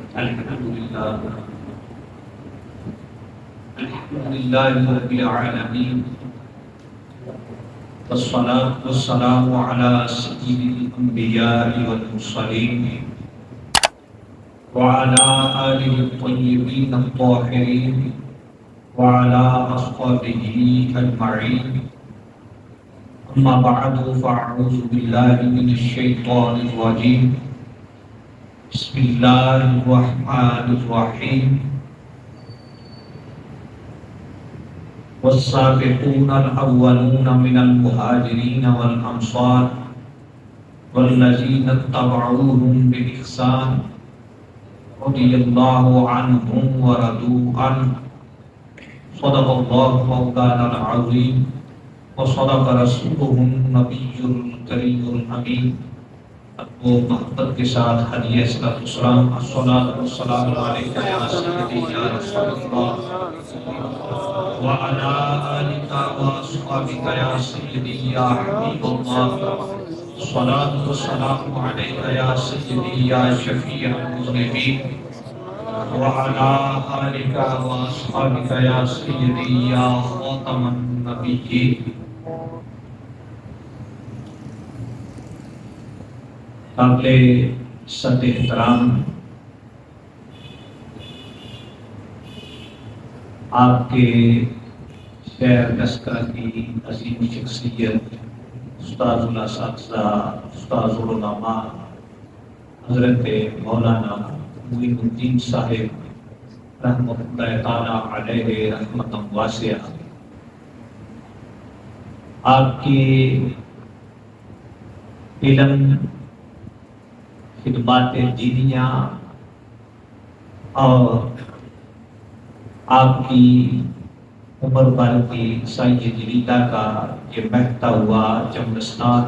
الحمد لله رب العالمين والصلاة والسلام على سيد الأنبياء والمرسلين وعلى آله الطيبين الطاهرين وعلى أصحابه أجمعين. أما بعد فأعوذ بالله من الشيطان الرجيم. بسم الله الرحمن الرحيم. والسابقون الأولون من المهاجرين والأنصار والذين اتبعوهم بإحسان رضي الله عنهم ورضوا عنه. صدق الله مولانا العظيم وصدق رسوله النبي الكريم الأمين. وہ محبت کے ساتھ حدیث السلام الصلاۃ والسلام علیک یا سیدی یا رسول اللہ وعلی آلک واصحابک یا سیدی یا حبیب اللہ. الصلاۃ والسلام علیک یا سیدی یا شفیع المذنبین وعلی آلک واصحابک یا سیدی یا خاتم النبیین. قابل صد احترام آپ کے شہر نسکا کی عظیم شخصیت استاذ الاساتذہ استاذ العلماء حضرت مولانا معین الدین صاحب رحمۃ اللہ تعالی علیہ رحمۃ واسعہ، آپ کی علم خدمات دینیہ اور آپ کی عمر بھر کی سعی جلیلہ کا یہ بہتا ہوا جمنستان،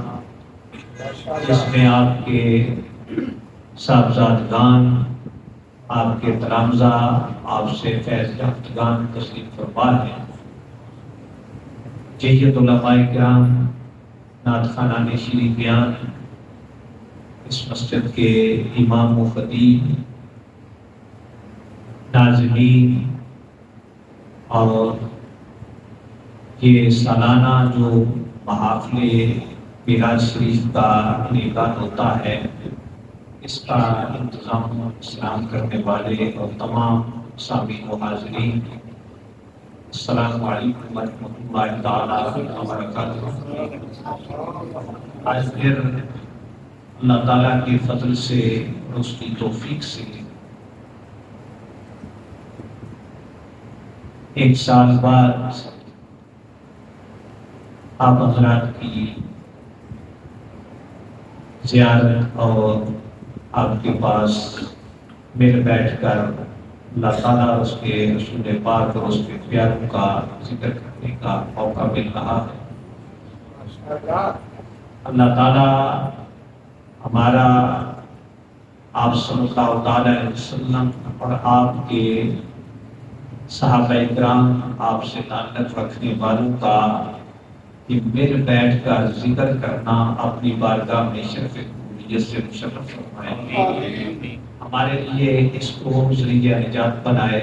جس میں آپ کے صاحبزادگان، آپ کے تلامذہ، آپ سے فیض یافتگان تشریف فرما ہیں. جیت علماء کرام، نعت خوانان شریفیان، اس مسجد کے امام و خطیب، ناظرین، اور یہ سالانہ جو محافل میراث شریف کا انعقاد ہوتا ہے، اس کا انتظام اسلام کرنے والے اور تمام سامعین و حاضرین، السلام علیکم ورحمۃ اللہ تعالیٰ وبرکاتہ. آج پھر اللہ تعالیٰ کے فضل سے اور اس کی توفیق سے ایک سال بعد آپ حضرات کی زیارت اور آپ کے پاس مل بیٹھ کر اللہ تعالیٰ اور اس کے رسول پاک اور اس کے پیاروں کا ذکر کرنے کا موقع مل رہا ہے. اللہ تعالیٰ ہمارا آپ صلی اللہ تعالیٰ علیہ وسلم اور آپ کے صحابہ کرام، آپ سے تعلق رکھنے والوں کا کہ مل بیٹھ کر ذکر کرنا اپنی بارگاہ میں شرف قبولیت سے مشرف فرمائے. ہمارے لیے اس کو ذریعہ نجات بنائے.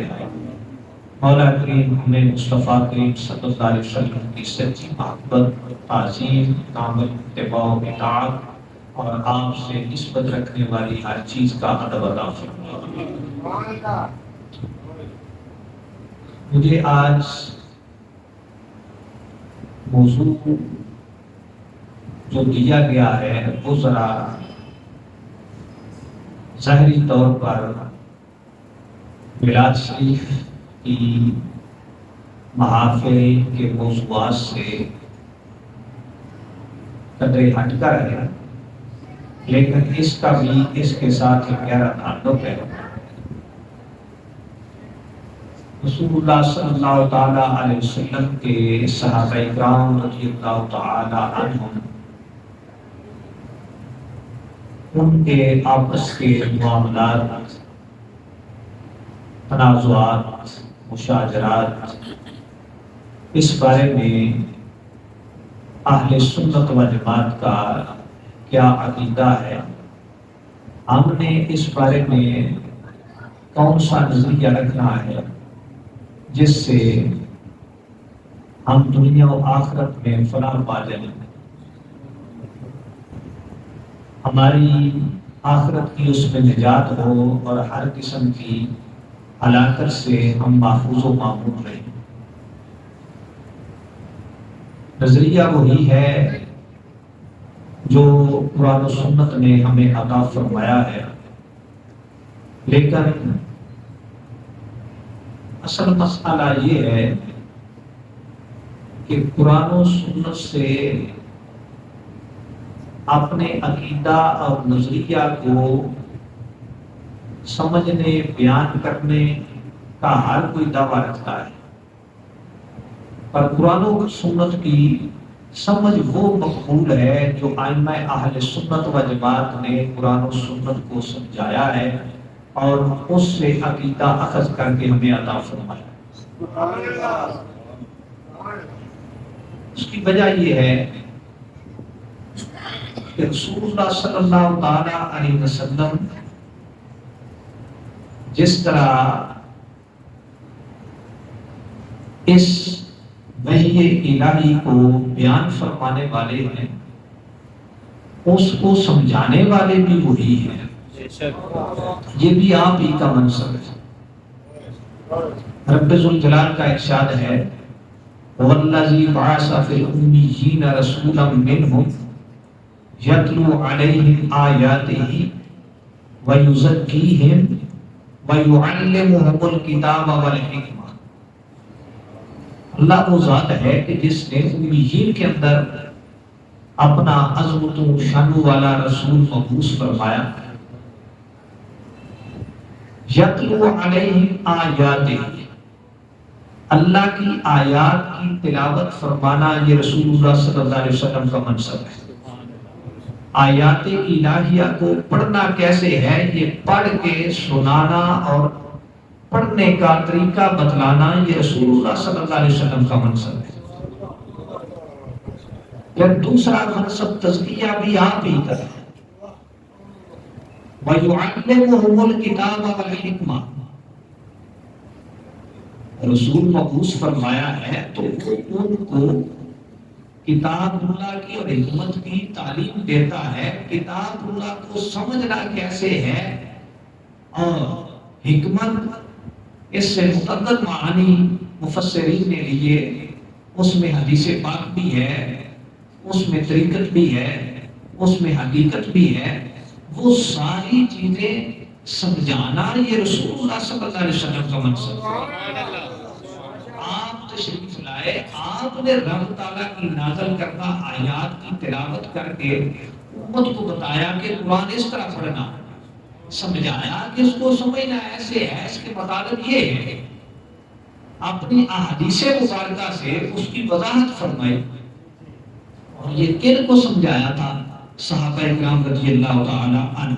مولا کریم ہمیں مصطفیٰ کریم صلی اللہ علیہ وسلم کی سچی محبت، تعظیم، کامل اتباع و اطاعت اور آپ سے نسبت رکھنے والی ہر چیز کا ادب عطا فرمائے. مجھے آج موضوع جو دیا گیا ہے وہ ذرا ظاہری طور پر میلاد شریف کی محافل کے موضوعات سے قدرے ہٹ کر ہے، لیکن اس کا بھی اس کے ساتھ ایک گہرا تعلق ہے. رسول اللہ صلی اللہ تعالیٰ علیہ وسلم کے صحابہ اکرام رضی اللہ تعالیٰ عنہم، ان کے آپس کے معاملات، تنازعات، مشاجرات، اس بارے میں اہل سنت و جماعت کا کیا عقیدہ ہے. ہم نے اس بارے میں کون سا نظریہ رکھنا ہے جس سے ہم دنیا و آخرت میں فلاح پا جائیں، ہماری آخرت کی اس میں نجات ہو اور ہر قسم کی ہلاکت سے ہم محفوظ و معمون رہیں۔ نظریہ وہی ہے جو قرآن و سنت نے ہمیں عطا فرمایا ہے، لیکن اصل مسئلہ یہ ہے کہ قرآن و سنت سے اپنے عقیدہ اور نظریہ کو سمجھنے، بیان کرنے کا ہر کوئی دعویٰ رکھتا ہے، پر قرآن و سنت کی سمجھ وہ مقبول ہے جو ائمہ اہل سنت و جماعت نے قرآن و سنت کو سمجھایا ہے اور اس سے عقیدہ اخذ کر کے ہمیں عطا فرمایا۔ اس کی وجہ یہ ہے کہ رسول اللہ صلی اللہ تعالی علیہ وسلم جس طرح اس وحی الہی کو بیان فرمانے والے ہیں، اس کو سمجھانے والے بھی وہی ہیں، یہ بھی آپ ہی کا منصب ہے۔ رب ذوالجلال کا ارشاد ہے وَالَّذِي بَعَثَ فِي الْأُمِّيِّينَ رَسُولًا مِّنْهُمْ يَتْلُو عَلَيْهِمْ آيَاتِهِ وَيُزَكِّيهِمْ وَيُعَلِّمُهُمُ الْكِتَابَ وَالْحِكْمَةَ۔ اللہ وہ ذات ہے کہ جس نے امیین کے اندر اپنا عظمت و شان والا رسول مبعوث فرمایا، یتلو علیہم آیاتہ، اللہ کی آیات کی تلاوت فرمانا یہ رسول اللہ صلی اللہ علیہ وسلم کا منصب ہے۔ آیات الہیہ کو پڑھنا کیسے ہے یہ پڑھ کے سنانا اور پڑھنے کا طریقہ بتلانا یہ رسول اللہ صلی اللہ علیہ وسلم کا منصب ہے۔ پھر دوسرا منصب تزکیہ بھی آپ ہی کا ہے، وَيُعَلِّمُهُمُ الْكِتَابَ وَالْحِكْمَةَ، رسول مبعوث فرمایا ہے تو ان کو کتاب اللہ کی اور حکمت کی تعلیم دیتا ہے۔ کتاب اللہ کو سمجھنا کیسے ہے اور حکمت، اس سے متعدد معانی مفسرین نے لیے، اس میں حدیث پاک بھی ہے، اس میں طریقت بھی ہے، اس میں حقیقت بھی ہے، وہ ساری چیزیں سمجھانا یہ رسول اللہ صلی اللہ علیہ وسلم کا منصب ہے۔ آپ تشریف لائے، آپ نے رب تعالیٰ کی نازل کردہ آیات کی تلاوت کر کے امت کو بتایا کہ قرآن اس طرح پڑھنا، سمجھایا کہ اس کو سمجھنا ایسے ہے، اس کے مطالب یہ ہے، اپنی احادیث مبارکہ سے اس کی وضاحت فرمائی۔ اور یہ کن کو سمجھایا تھا؟ صحابہ کرام رضی اللہ تعالی عنہ۔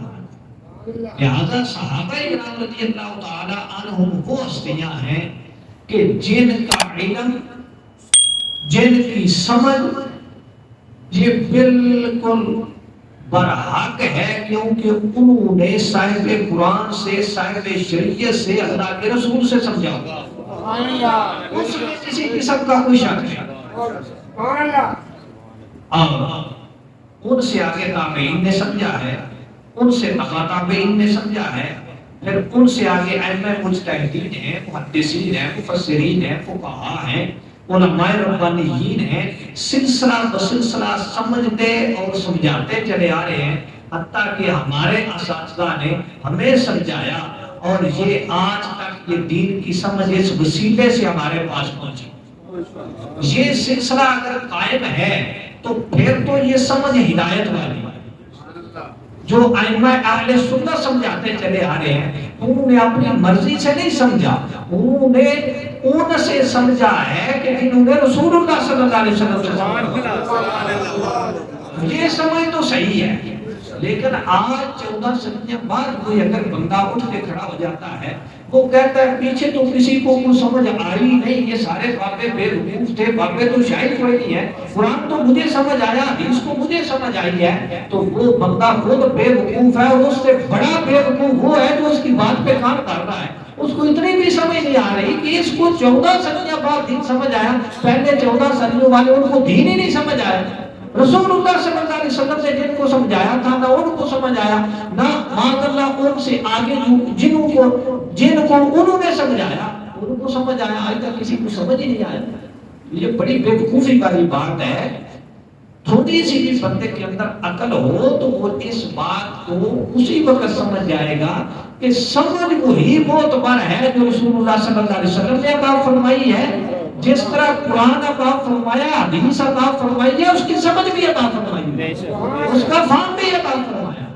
لہذا صحابہ کرام رضی اللہ تعالی عنہ وہ ہستیاں ہیں کہ جن کا علم، جن کی سمجھ یہ بالکل برحق ہے، کیونکہ انہوں نے صاحب قرآن سے، صاحب شریعت سے، اللہ کے رسول سے سمجھا ہوگا، اس میں کسی قسم کا کوئی شک نہیں۔ اور ان سے آگے تابعین نے سمجھا ہے، ان سے تبع تابعین نے سمجھا ہے، پھر ان سے آگے ائمہ مجتہدین ہیں، محدثین ہیں، مفسرین ہیں، فقہاء ہیں، علماء ربانیین ہیں، سلسلہ بسلسلہ سمجھتے اور سمجھاتے چلے آ رہے ہیں، حتیٰ کہ ہمارے اساتذہ نے ہمیں سمجھایا اور یہ آج تک یہ دین کی سمجھ اس وسیلے سے ہمارے پاس پہنچی۔ یہ سلسلہ اگر قائم ہے تو پھر تو یہ سمجھ ہدایت والی ہے۔ جو ائمہ اہل سنت سمجھاتے چلے آ رہے ہیں، انہوں نے اپنی مرضی سے نہیں سمجھا، انہوں نے ان سے سمجھا ہے کہ انہوں نے رسول اللہ صلی اللہ علیہ وسلم سے سمجھا۔ یہ سمجھ تو صحیح ہے، لیکن آج 14 صدیاں بعد کوئی اگر بندہ اٹھ کے کھڑا ہو جاتا ہے، وہ کہتا ہے پیچھے تو کسی کو کچھ سمجھ آئی نہیں، یہ سارے بابے بے وقوف تھے، بابے تو شاید کوئی نہیں ہے، قرآن تو مجھے سمجھ آیا، حدیث کو مجھے سمجھ آئی ہے، تو وہ بندہ خود بے وقوف ہے، اور اس سے بڑا بے وقوف وہ ہے جو اس کی بات پہ کان کر رہا ہے۔ اس کو اتنی بھی سمجھ نہیں آ رہی کہ اس کو 14 صدیاں بعد دین سمجھ آیا، پہلے 14 صدیوں والے ان کو دین ہی نہیں سمجھ آیا۔ رسول اللہ صلی اللہ علیہ وسلم نے جن کو سمجھایا تھا نہ ان کو سمجھ آیا، نہ معاذ اللہ ان سے آگے جن کو انہوں نے سمجھایا ان کو سمجھ آیا، آج تک کسی کو سمجھ ہی نہیں آیا۔ یہ بڑی بے وقوفی والی بات ہے۔ تھوڑی سی بھی بندے کے اندر عقل ہو تو وہ اس بات کو اسی وقت سمجھ جائے گا کہ سمجھ وہی معتبر ہے جو رسول اللہ صلی اللہ علیہ وسلم نے عطا فرمائی ہے۔ جس طرح قرآن عطا فرمایا، حدیث عطا فرمائی ہے، اس کی سمجھ بھی عطا فرمائی ہے، اس کا فہم بھی عطا فرمایا،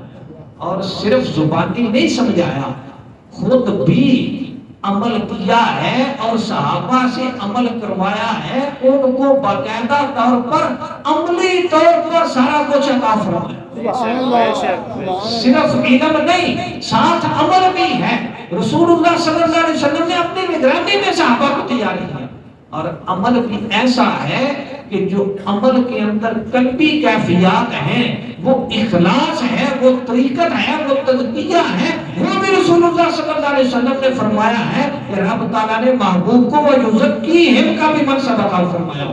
اور صرف زبانی نہیں سمجھایا، خود بھی عمل کیا ہے اور صحابہ سے عمل کروایا ہے، ان کو باقاعدہ طور پر عملی طور پر سارا کچھ عطا فرمایا۔ صرف علم نہیں، ساتھ عمل بھی ہے۔ رسول اللہ صلی اللہ علیہ وسلم نے اپنی نگرانی میں صحابہ کو تیار کیا، اور عمل بھی ایسا ہے کہ جو عمل کے اندر قلبی کیفیات ہیں، وہ اخلاص ہے، وہ طریقت ہے، وہ تزکیہ ہے، وہ بھی رسول اللہ صلی اللہ علیہ وسلم نے فرمایا ہے کہ رب تعالیٰ نے محبوب کو وَيُزَكِّيهِمْ کا بھی منصب عطا فرمایا۔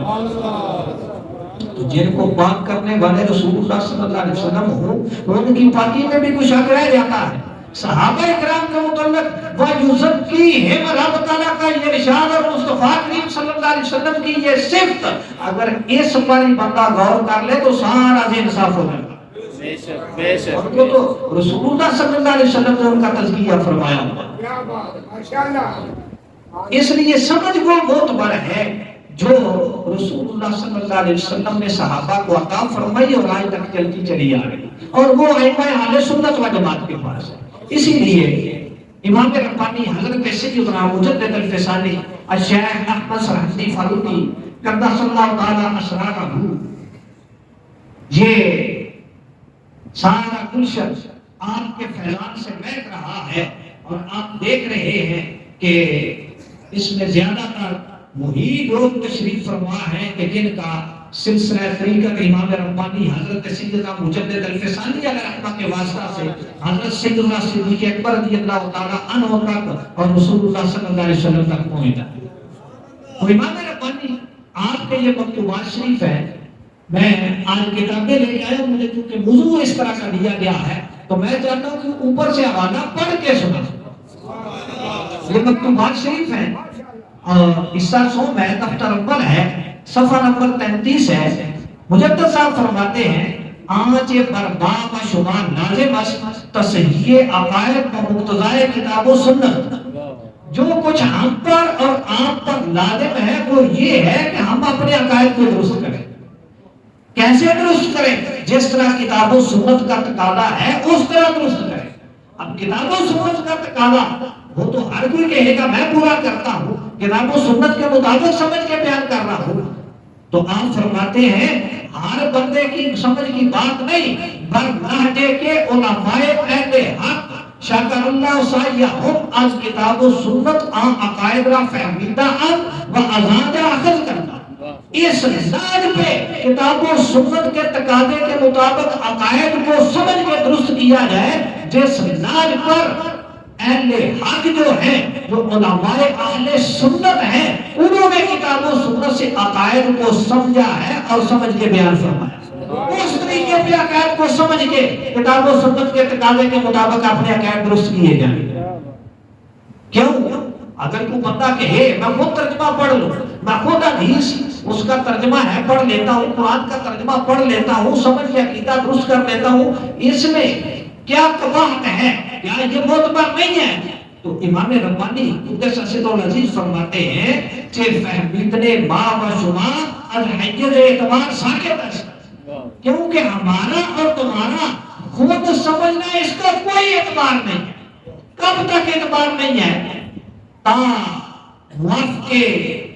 تو جن کو پاک کرنے والے رسول اللہ صلی اللہ علیہ وسلم ہوں، ان کی پاکی میں بھی کچھ شک رہ جاتا ہے۔ صحابہ اکرام کے متعلق وَيُزَكِّيهِمْ رب تعالیٰ کا یہ ارشاد اور مصطفیٰ کریم صلی اللہ علیہ وسلم کی یہ صفت، اگر اس پر ہی بندہ غور کر لے تو سارا ذہن صاف ہو جائے گا۔ ان کو تو رسول اللہ صلی اللہ علیہ وسلم نے ان کا تزکیہ فرمایا ہوا۔ اس لیے سمجھ وہ معتبر ہے جو رسول اللہ صلی اللہ علیہ وسلم نے صحابہ کو عطا فرمائی اور آج تک چلتی چلی آ رہی، اور وہ ائمہ اہل سنت و جماعت کے پاس ہے۔ اسی لیے امام ربانی حضرت سیدنا مجدد الفسانی الشیخ احمد سرحدی فاروقی قدس اللہ تعالی اسرارہ، یہ سارا گلشن آپ کے فیضان سے مہک رہا ہے، اور آپ دیکھ رہے ہیں کہ اس میں زیادہ تر وہی لوگ تشریف فرما ہیں کہ جن کا سلسلہ طریقت امام ربانی حضرت سیدنا مجدد الفسانی علیہ رحمہ کے واسطہ سے حضرت سیدنا صدیق اکبر رضی اللہ تعالی عنہ تک اور رسول اللہ صلی اللہ علیہ وسلم تک پہنچا۔ تو امام ربانی آپ کے یہ مکتوبات شریف ہے، میں آج کتابیں لے کے آیا، مجھے چونکہ موضوع اس طرح کا دیا گیا ہے تو میں چاہتا ہوں کہ اوپر سے حوالہ پڑھ کے سنا۔ یہ مکتوبات شریف ہیں، اور حصہ سوم ہے، دفتر اول ہے، صفحہ نمبر 33 ہے۔ مجدد صاحب فرماتے ہیں آج برباب شمار لازم تصحیح عقائد و مقتضائے کتاب و سنت۔ جو کچھ ہم پر اور آپ پر لازم ہے وہ یہ ہے کہ ہم اپنے عقائد کو درست کریں۔ کیسے درست کریں؟ جس طرح کتاب و سنت کا تقاضا ہے اس طرح درست کریں۔ اب کتاب و سنت کا تقاضا وہ تو ہر کوئی کہے گا میں پورا کرتا ہوں، کتاب و سنت کے مطابق سمجھ کے بیان کر رہا ہوں، تو آپ فرماتے ہیں ہر بندے کی سمجھ کی بات نہیں، بر لہجے کے علماء اہل حق شاکر اللہ سایہم از کتاب و سنت آن عقائد را فہمیدہ و ازان را اخذ کرنا۔ اس لحاظ پہ کتاب و سنت کے تقاضے کے مطابق عقائد کو سمجھ کے درست کیا جائے، جس لحاظ پر اہل حق جو ہیں، جو علماء اہل سنت ہیں، انہوں نے کتاب و سنت سے عقائد کو سمجھا ہے اور سمجھ کے بیان فرمایا۔ اس طریقے پہ عقائد کو سمجھ کے کتاب و سنت کے تقاضے کے مطابق اپنے عقائد درست کیے جائیں۔ کیوں؟ اگر کوئی بندہ کہے میں خود ترجمہ پڑھ لوں، میں خود حدیث اس کا ترجمہ ہے پڑھ لیتا ہوں، قرآن کا ترجمہ پڑھ لیتا ہوں، سمجھ کے عقیدہ درست کر لیتا ہوں، اس میں کیا قباحت ہے، کیا یہ معتبر نہیں ہے؟ تو امام ربانی قدس سید العزیز فرماتے ہیں کہ فہمیدنے ما و شما از حیز اعتبار ساکت ہے، کیونکہ ہمارا اور تمہارا خود سمجھنا اس کا کوئی اعتبار نہیں ہے۔ کب تک اعتبار نہیں ہے؟ تا وفق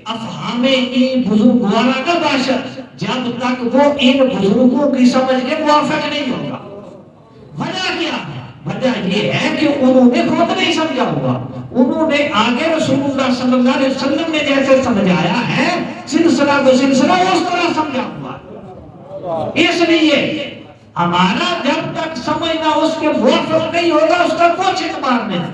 افہام این بزرگوارا کا باشد، جب تک وہ ان بزرگوں کی سمجھ کے موافق نہیں ہوگا۔ وجہ کیا ہے؟ وجہ یہ ہے کہ انہوں نے خود نہیں سمجھا ہوگا، انہوں نے آگے رسول اللہ صلی اللہ علیہ وسلم نے جیسے سمجھایا ہے سلسلہ کو سلسلہ اس طرح سمجھا ہوا۔ اس لیے ہمارا جب تک سمجھنا اس کے موافق نہیں ہوگا اس کا کچھ اعتبار نہیں۔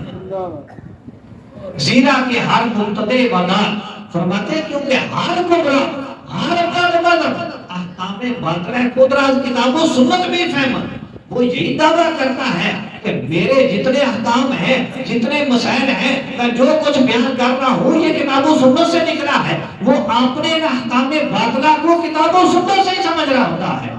زیرا کہ ہر مبتدع بدعت فرماتے ہیں کیونکہ ہر گمراہ ہر بدعت احکام باطلہ قدرت کتاب و سنت میں فہمت وہ یہی دعویٰ کرتا ہے کہ میرے جتنے احکام ہیں جتنے مسائل ہیں میں جو کچھ بیان کر رہا ہوں یہ کتاب و سنت سے نکلا ہے، وہ اپنے احکام باطلہ کو کتاب و سنت سے سمجھ رہا ہوتا ہے۔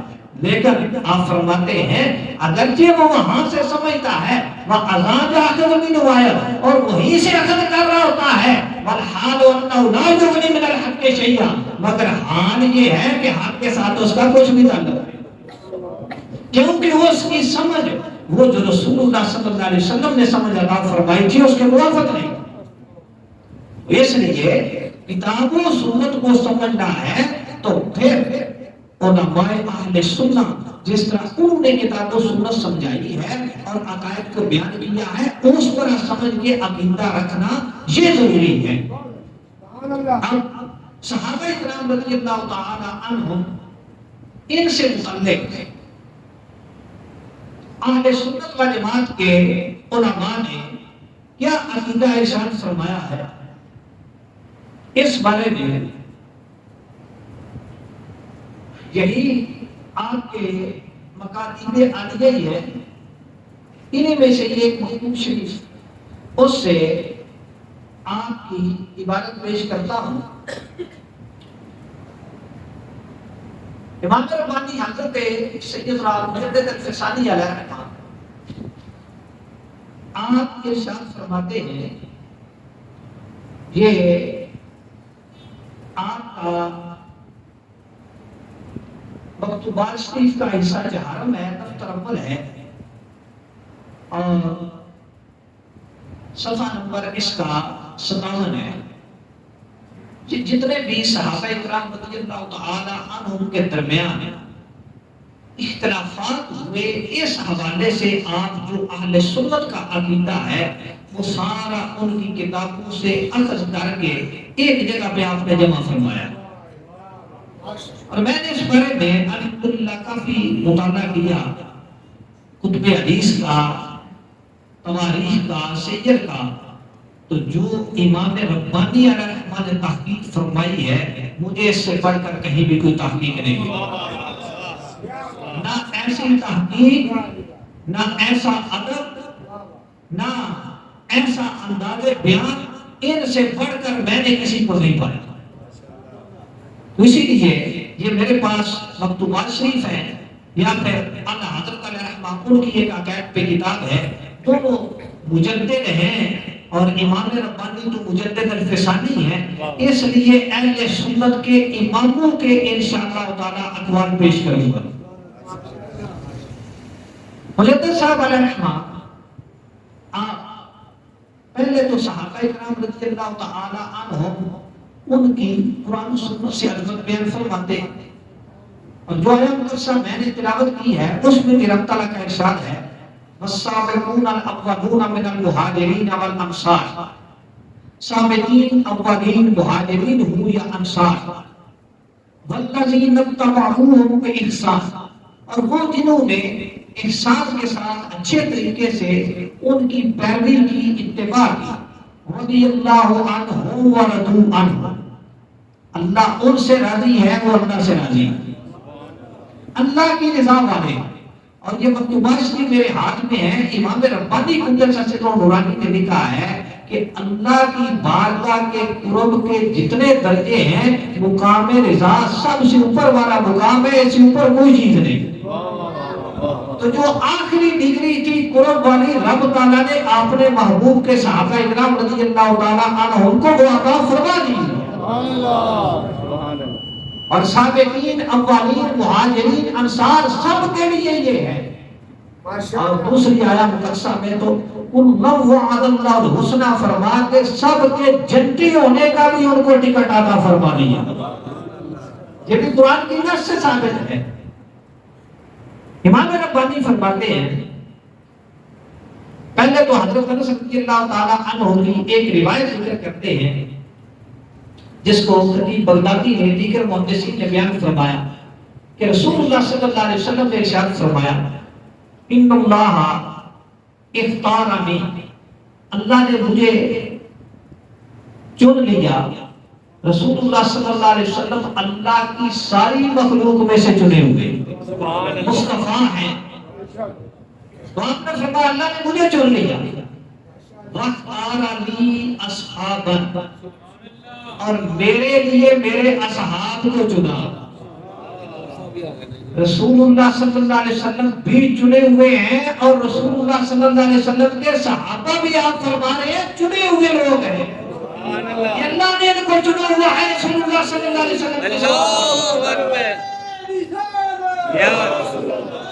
لیکن آپ فرماتے ہیں اگرچہ وہ وہاں سے سمجھتا ہے وہ اذان اخذ من روایت اور وہیں سے اخذ کر رہا ہوتا ہے، والحال انه لا یغنی من الحق شیئا، مگر حال یہ ہے کہ حق کے ساتھ اس کا کچھ بھی تعلق نہیں، کیونکہ اس کی سمجھ وہ جو رسول اللہ صلی اللہ علیہ وسلم نے سمجھ عطا فرمائی تھی اس کے موافق نہیں۔ اس لیے کتاب و سنت کو سمجھنا ہے تو پھر علماء اہل سنت جس طرح انہوں نے کتاب و سنت سمجھائی ہے اور عقائد کو بیان کیا ہے اس پر سمجھ کے عقیدہ رکھنا یہ ضروری ہے۔ اب صحابہ کرام رضی اللہ تعالی عنہم ان سے متعلق اہل سنت و جماعت کے علماء نے کیا عقیدہ ارشاد فرمایا ہے، اس بارے میں یہی آپ کے مکاتیب عالیہ ہی ہے، انہیں میں سے ایک مخدوم شریف اس سے آپ کی عبادت پیش کرتا ہوں۔ امام ربانی حضرت سیدنا مجدد الفسانی علیہ الرحمہ آپ ارشاد فرماتے ہیں یہ آپ کا مکتوبات شریف کا حصہ حرم ہے، دفتر اول ہے اور صفحہ نمبر اس کا 57 ہے۔ جتنے بھی صحابہ کرام رضی اللہ تعالی عنہم کے درمیان اختلافات ہوئے اس حوالے سے آپ جو اہل سنت کا عقیدہ ہے وہ سارا ان کی کتابوں سے اخذ کر کے ایک جگہ پہ آپ نے جمع فرمایا، اور میں نے اس بارے میں الحمدللہ کافی مطالعہ کیا، کتب حدیث کا، تواریخ کا، سیر کا، تو جو امام ربانی علیہ الرحمہ نے تحقیق فرمائی ہے مجھے اس سے پڑھ کر کہیں بھی کوئی تحقیق نہیں ہوئی، نہ ایسی تحقیق، نہ ایسا ادب، نہ ایسا انداز بیان، ان سے پڑھ کر میں نے کسی کو نہیں پڑھا۔ تو اسی لیے یہ میرے پاس مکتوبات شریف ہیں یا پھر اللہ حضرت علیہ الرحمہ ان کی ایک عقائد پہ کتاب ہے، دونوں مجدد ہیں اور امام ربانی تو مجدد الفسانی ہے، اس لیے اہل سنت کے اماموں کے انشاءاللہ تعالی اقوال پیش کروں گا۔ مجدد صاحب علیہ الرحمہ آپ پہلے تو صحابہ کرام رضی اللہ تعالی عنہم ان کی قرآن و سنت سے عظمت بیان فرماتے ہیں، اور جو آیت مقدسہ میں نے تلاوت کی ہے اس میں بھی رب تعالیٰ کا ارشاد ہے والسابقون الاولون من المہاجرین والانصار، سابقین اولین مہاجرین ہوں یا انصار، والذین اتبعوہم باحسان، اور وہ جنہوں نے احسان کے ساتھ اچھے طریقے سے ان کی پیروی کی، اتباع کی، رضی اللہ عنہم ورضوا عنہ، اللہ ان سے راضی ہے وہ اللہ سے راضی ہے، اللہ کی رضا والے۔ اور یہ مکتوبات شریف میرے ہاتھ میں ہے، امام ربانی قدس سرور نورانی نے لکھا ہے کہ اللہ کی بارگاہ کے قرب کے جتنے درجے ہیں مقام رضا سب سے اوپر والا مقام ہے، اس سے اوپر کوئی چیز نہیں۔ تو جو آخری ڈگری تھی قرب والی رب تعالیٰ نے اپنے محبوب کے صحابہ اکرام رضی اللہ تعالیٰ عنہم کو وہ عطا فرما دی، اور سابقین اولین مہاجرین انصار سب کے لیے یہ ہے۔ اور دوسری آیت مقدسہ میں تو ان وعد اللہ الحسنى فرما کے سب کے جنتی ہونے کا بھی ان کو ٹکٹ عطا فرما دیا، یہ بھی قرآن کی نص سے ثابت ہے۔ امام ربانی فرماتے ہیں پہلے تو حضرت انس رضی اللہ تعالیٰ عنہ کی ایک روایت ذکر کرتے ہیں جس کو خطیب بغدادی نے دیگر محدثین نے بیان فرمایا کہ رسول اللہ صلی اللہ علیہ وسلم نے ارشاد فرمایا ان اللہ اختارنی، اللہ نے مجھے چن لیا. رسول اللہ صلی اللہ علیہ وسلم اللہ کی ساری مخلوق میں سے چنے ہوئے مصطفیٰ ہیں. تو آپ نے فرمایا اللہ نے مجھے چن لیا. وَاخْتَارَنِي أَصْحَابًا، اور میرے لیے میرے اصحاب کو چنا. رسول اللہ صلی اللہ علیہ وسلم بھی چنے ہوئے ہیں اور رسول اللہ صلی اللہ علیہ وسلم کے صحابہ بھی آپ فرما رہے ہیں چنے ہوئے لوگ ہیں. اللہ نے ان کو چنا ہوا ہے. رسول اللہ صلی اللہ علیہ وسلم اللہ اکبر یا رسول اللہ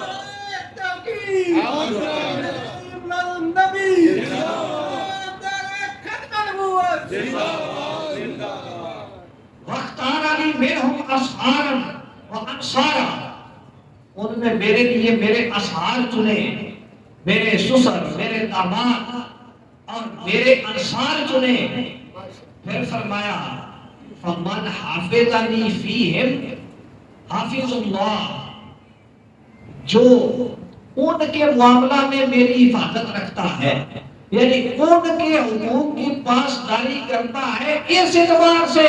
وَاخْتَارَنِي مِنْهُمْ أَصْحَارًا وَأَنصَارًا، ان میں میرے لیے میرے اصحار چنے، میرے سسر، میرے داماد اور میرے انصار چنے. پھر فرمایا فَمَنْ حَافِظَنِي فِيهِمْ حَافِظُ اللَّهِ، جو ان کے معاملہ میں میری حفاظت رکھتا ہے، یعنی ان کے حقوق کی پاسداری کرتا ہے، اس اعتبار سے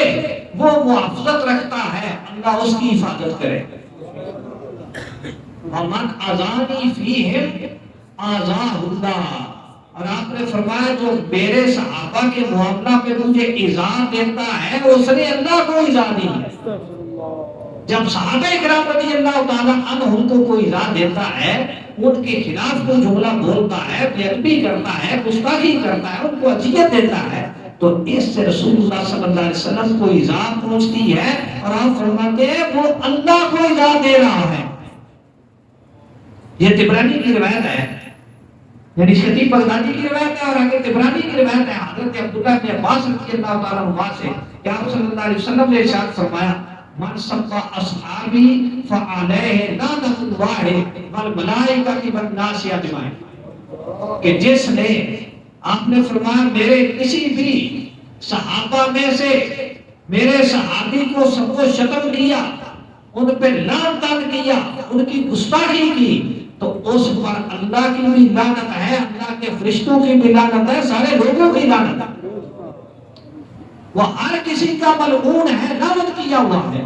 وہ محافظت رکھتا ہے، اللہ اس کی حفاظت کرے. وَمَنْ أَذَانِي فِيهِمْ آذَاهُ اللَّهُ، اور آپ نے فرمایا جو میرے صحابہ کے معاملہ میں مجھے ایذا دیتا ہے اس نے اللہ کو ایذا دی ہے. جب صحابہ کرام رضی اللہ تعالیٰ عنہم کو کوئی ایذا دیتا ہے، ان کے خلاف کوئی جملہ بولتا ہے، بے ادبی کرتا ہے، گستاخی کرتا ہے، ان کو اذیت دیتا ہے، تو اس سے رسول اللہ صلی اللہ علیہ وسلم کو ایذا پہنچتی ہے اور آپ فرماتے ہیں وہ اللہ کو ایذا دے رہا ہے. یہ طبرانی کی روایت ہے، یعنی خطیب بغدادی کی روایت ہے اور آگے طبرانی کی روایت ہے حضرت عبداللہ بن عباس رضی اللہ تعالیٰ عنہ سے کہ آپ صلی اللہ علیہ وسلم نے ارشاد فرمایا من سب اصحابی فعلیہ لعنۃ اللہ والملائکۃ والناس اجمعین، کہ جس نے آپ نے فرمایا میرے کسی بھی صحابہ میں سے میرے صحابی کو سب کو شتم کیا، ان پہ لعن طلب کیا، ان کی گستاخی کی، تو اس پر اللہ کی بھی لعنت ہے، اللہ کے فرشتوں کی بھی لعنت ہے، سارے لوگوں کی لعنت ہے. وہ ہر کسی کا ملعون ہے، لعنت کیا ہوا ہے.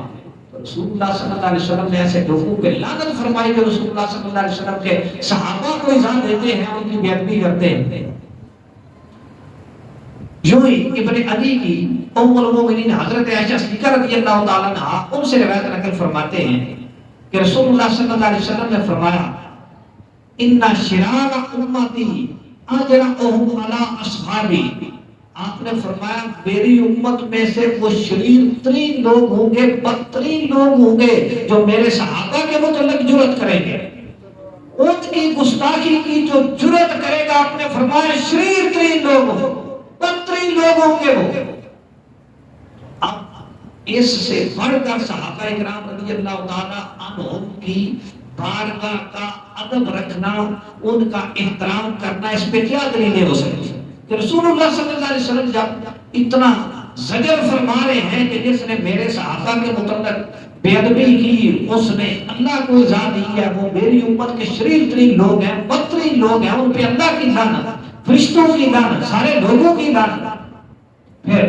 رسول اللہ صلی اللہ علیہ وسلم نے ایسے لوگوں پہ لعنت فرمائی کہ رسول اللہ صلی اللہ علیہ وسلم کے صحابہ کو ایذا دیتے ہیں، ان کی بے ادبی کرتے ہیں. یوں ہی ابن علی کی ام المومنین حضرت عائشہ صدیقہ رضی اللہ تعالیٰ عنہا ان سے روایت نقل فرماتے ہیں کہ رسول اللہ صلی اللہ علیہ وسلم نے فرمایا ان شرار امتی اجرؤہم علی اصحابی، آپ نے فرمایا میری امت میں سے وہ شریر ترین لوگ ہوں گے، بدترین لوگ ہوں گے جو میرے صحابہ کے متعلق جرأت کریں گے. ان کی گستاخی کی جو جرأت کرے گا آپ نے فرمایا شریر ترین لوگ ہوں، بدترین لوگ ہوں گے وہ. اب اس سے بڑھ کر صحابہ اکرام رضی اللہ تعالیٰ عنہم کی بارگاہ کا ادب رکھنا، ان کا احترام کرنا، اس پہ کیا دلیلیں ہو سکتی ہیں کہ رسول اللہ صلی اللہ علیہ وسلم جب اتنا زجر فرما رہے ہیں کہ جس نے میرے صحابہ کے متعلق بے ادبی کی اس نے اللہ کو ایذا دی ہے، وہ میری امت کے شریر ترین لوگ ہیں، بدترین لوگ ہیں، ان پہ اللہ کی لعنت، فرشتوں کی لعنت، سارے لوگوں کی لعنت. پھر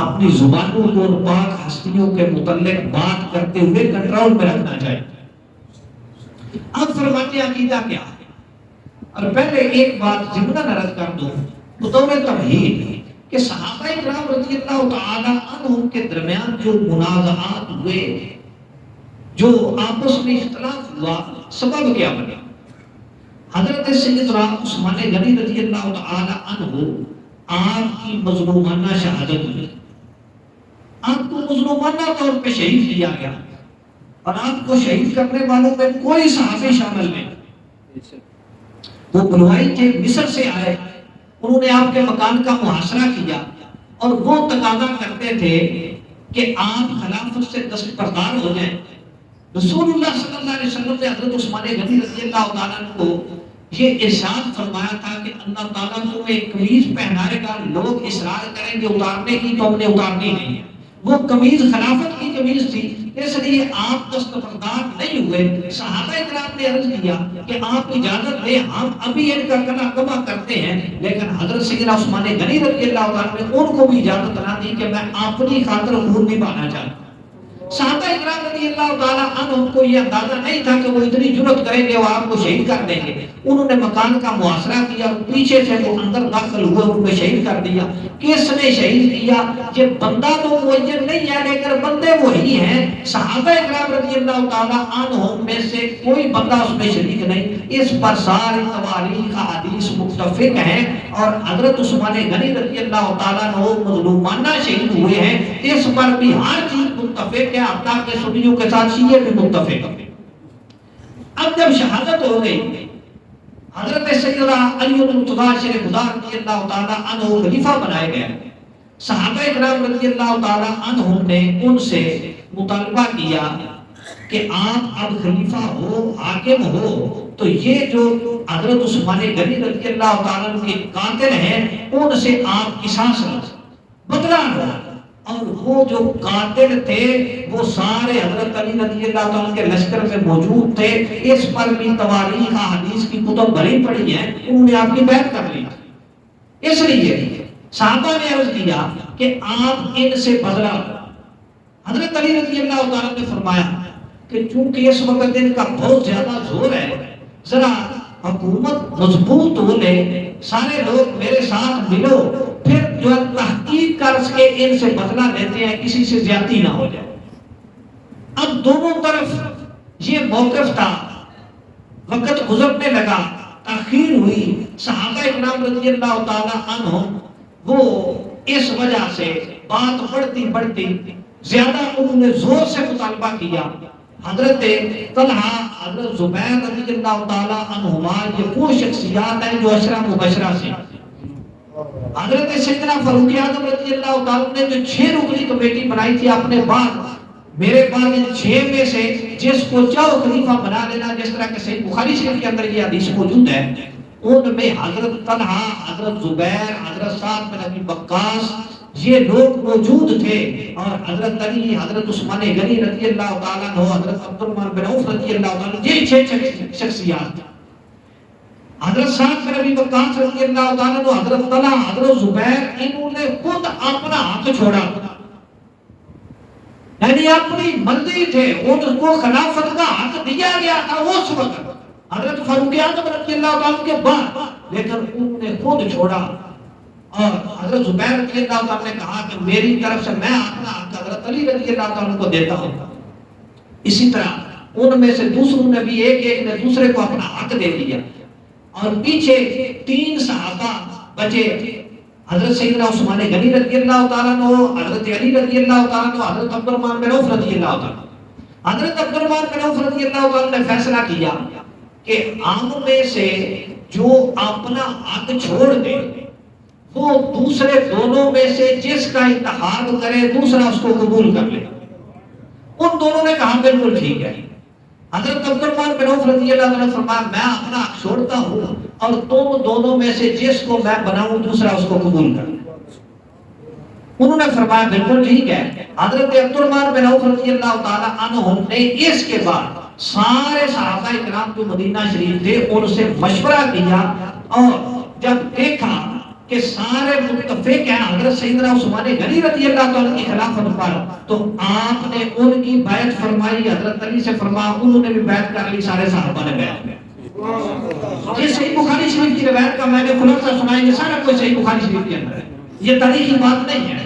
اپنی زبانوں کو ان پاک ہستیوں کے متعلق بات کرتے ہوئے کنٹرول میں رکھنا چاہیے. اب فرماتے عقیدہ کیا ہے، اور پہلے ایک بات ضمن عرض کر دوں بطور تمہید کہ صحابہ کرام رضی اللہ تعالی عنہم کے درمیان جو منازعات ہوئے، جو آپس میں اختلاف ہوا، سبب کیا بنا؟ حضرت سیدنا عثمان غنی رضی اللہ تعالی عنہ آپ کی مظلومانہ شہادت ہوئی، آپ کو مظلومانہ طور پہ شہید کیا گیا، اور آپ کو شہید کرنے والوں میں کوئی صحابی شامل نہیں. وہ بلوائی تھے، مصر سے آئے، انہوں نے آپ کے مکان کا محاصرہ کیا اور وہ تقاضا کرتے تھے کہ آپ خلافت سے دستبردار ہو جائیں. رسول اللہ صلی اللہ علیہ وسلم نے حضرت عثمان غنی رضی اللہ تعالیٰ عنہ کو یہ ارشاد فرمایا تھا کہ اللہ تعالیٰ تمہیں قمیض پہنائے گا، لوگ اصرار کریں گے اتارنے کی تو ہم نے اتارنی نہیں ہے۔ وہ قمیض خلافت کی قمیض تھی، اس لیے آپ دستبردار نہیں ہوئے۔ صحابہ کرام نے عرض کیا کہ آپ اجازت دیں، ہم ابھی ان کا کلا کما کرتے ہیں، لیکن حضرت سیدنا عثمان غنی رضی اللہ تعالیٰ نے ان کو بھی اجازت نہ دی کہ میں اپنی خاطر خون نبھانا چاہتا ہوں۔ صحابہ اکرام رضی اللہ تعالیٰ عنہ کو یہ اندازہ نہیں تھا کہ وہ اتنی جرت کریں گے وہ آپ کو شہید کر دیں گے۔ انہوں نے مکان کا محاصرہ کیا اور پیچھے سے وہ اندر داخل ہوئے، ان کو شہید کر دیا۔ کس نے شہید کیا؟ یہ بندہ تو معین نہیں ہے لیکن بندے وہی ہیں۔ صحابہ اکرام رضی اللہ تعالیٰ عنہ میں سے کوئی بندہ اس میں شریک نہیں۔ اس پر ساری تواریخ حدیث متفق ہیں، اور حضرت عثمان غنی رضی اللہ تعالیٰ عنہ مظلومانہ شہید ہوئے ہیں، اس پر بھی ہر چیز متفق ہے، حتیٰ کہ سنیوں کے ساتھ شیعہ بھی متفق ہیں۔ اب جب شہادت ہو گئی، حضرت سیدنا علی المرتضیٰ شیر خدا رضی اللہ تعالیٰ عنہ خلیفہ بنائے گئے۔ صحابہ کرام رضی اللہ تعالیٰ عنہ نے ان سے مطالبہ کیا کہ آپ اب خلیفہ ہو، حاکم ہو، تو یہ جو حضرت عثمان غنی رضی اللہ تعالیٰ عنہ کے قاتل ہیں ان سے آپ قصاص لو، بدلہ لو۔ اور وہ جو قاتل تھے وہ سارے حضرت علی رضی اللہ تعالیٰ کے لشکر میں موجود تھے۔ اس پر بھی تواریخ حدیث کی کتب بھری پڑی ہیں، انہوں نے آپ کی بیعت کر لی۔ اس لیے صحابہ نے عرض کیا کہ آپ ان سے بدلہ لو۔ حضرت علی رضی اللہ تعالیٰ نے فرمایا کہ چونکہ اس وقت ان کا بہت زیادہ زور ہے، ذرا حکومت مضبوط ہو لے، سارے لوگ میرے ساتھ ملو، پھر جو تحقیق کر کے ان سے بدلہ لیتے ہیں، کسی سے زیادتی نہ ہو جائے۔ اب دونوں طرف یہ موقف تھا، وقت گزرنے لگا، تاخیر ہوئی، صحابہ اکرام رضی اللہ تعالی عنہ وہ اس وجہ سے بات بڑھتی زیادہ انہوں نے زور سے مطالبہ کیا۔ حضرت طلحہ، حضرت زبیر رضی اللہ تعالی عنہما یہ وہ شخصیات ہیں جو عشرہ مبشرہ سے۔ حضرت سیدنا فاروق اعظم رضی اللہ تعالی نے جو 6 رکنی کمیٹی بنائی تھی اپنے بعد، میرے بعد ان 6 میں سے جس کو چاہو خلیفہ بنا لینا، جس طرح کہ صحیح بخاری شریف کے اندر یہ حدیث موجود ہے، ان میں حضرت طلحہ، حضرت زبیر، حضرت سعد بن ابی وقاص یہ لوگ موجود تھے، اور حضرت علی، حضرت عثمان غنی رضی اللہ تعالیٰ عنہ، حضرت عبد الرحمن بن عوف رضی اللہ تعالیٰ عنہ، یہ 6 شخصیات۔ حضرت سعد بن ابی وقاص رضی اللہ تعالیٰ عنہ، حضرت طلحہ، حضرت زبیر، انہوں نے خود اپنا ہاتھ چھوڑا، یعنی اپنی مرضی تھے، ان کو خلافت کا حق دیا گیا تھا اس وقت حضرت فاروق اعظم رضی اللہ تعالیٰ کے بعد، لیکن انہوں نے خود چھوڑا۔ اور حضرت زبیر رضی اللہ تعالیٰ نے کہا کہ میری طرف سے میں اپنا حق حضرت علی رضی اللہ تعالیٰ کو دیتا ہوں۔ اسی طرح ان میں سے دوسروں نے بھی ایک نے دوسرے کو اپنا حق دے دیا، اور پیچھے 3 صحابہ بچے، حضرت سیدنا عثمان غنی رضی اللہ تعالیٰ عنہ، حضرت علی رضی اللہ تعالیٰ عنہ، حضرت عبد الرحمن بن عوف رضی اللہ تعالیٰ عنہ۔ حضرت عبد الرحمن بن عوف رضی اللہ تعالیٰ نے فیصلہ کیا کہ ہم میں سے جو اپنا حق چھوڑ دے وہ دوسرے دونوں میں سے جس کا انتخاب کرے دوسرا اس کو قبول کر لے۔ ان دونوں نے کہا بالکل ٹھیک ہے۔ حضرت عبد الرحمن بن عوف رضی اللہ عنہ نے فرمایا میں اپنا حق چھوڑتا ہوں اور تم دونوں میں سے جس کو میں بناؤں دوسرا اس کو قبول کر لے۔ انہوں نے فرمایا بالکل ٹھیک ہے۔ حضرت عبد الرحمن بن عوف رضی اللہ تعالی عنہ نے اس کے بعد سارے صحابہ کرام جو مدینہ شریف تھے ان سے مشورہ کیا، اور جب دیکھا کہ سارے متفق ہیں حضرت سیدنا عثمان غنی رضی اللہ تعالیٰ کی خلافت پر، تو آپ نے ان کی بیعت فرمائی، حضرت علی سے فرمایا، انہوں نے بھی بیعت کر لی، سارے صحابہ نے بیعت کی۔ یہ صحیح بخاری شریف کی روایت کا میں نے خلاصہ سنائیں گے، سارا کوئی صحیح بخاری شریف کے اندر ہے، یہ تاریخی بات نہیں ہے۔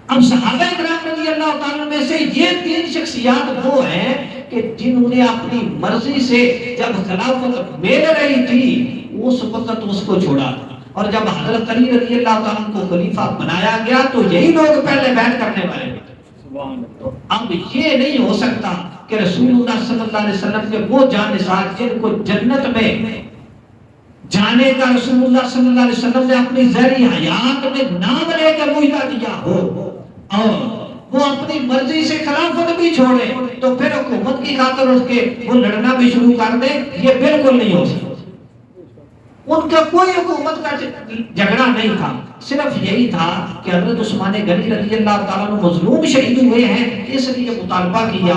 اب صحابہ کرام رضی اللہ تعالیٰ میں سے یہ 3 شخصیات وہ ہیں کہ جنہوں نے اپنی مرضی سے جب خلافت مل رہی تھی اس وقت اس کو چھوڑا، اور جب حضرت علی رضی اللہ تعالیٰ کو خلیفہ بنایا گیا تو یہی لوگ پہلے بیعت کرنے والے تھے۔ اب یہ نہیں ہو سکتا کہ رسول اللہ صلی اللہ علیہ وسلم کے وہ جانثار جن کو جنت میں جانے کا رسول اللہ صلی اللہ علیہ وسلم نے اپنی ذری حیات میں نام لے کے معاہدہ دیا ہو، اور وہ اپنی مرضی سے خلافت بھی چھوڑے تو پھر حکومت کی خاطر اس کے وہ لڑنا بھی شروع کر دے، یہ بالکل نہیں ہو سکتا۔ ان کا کوئی حکومت کا جھگڑا نہیں تھا، صرف یہی تھا کہ حضرت عثمان غنی رضی اللہ تعالیٰ عنہ مظلوم شہید ہوئے ہیں، اس لیے مطالبہ کیا۔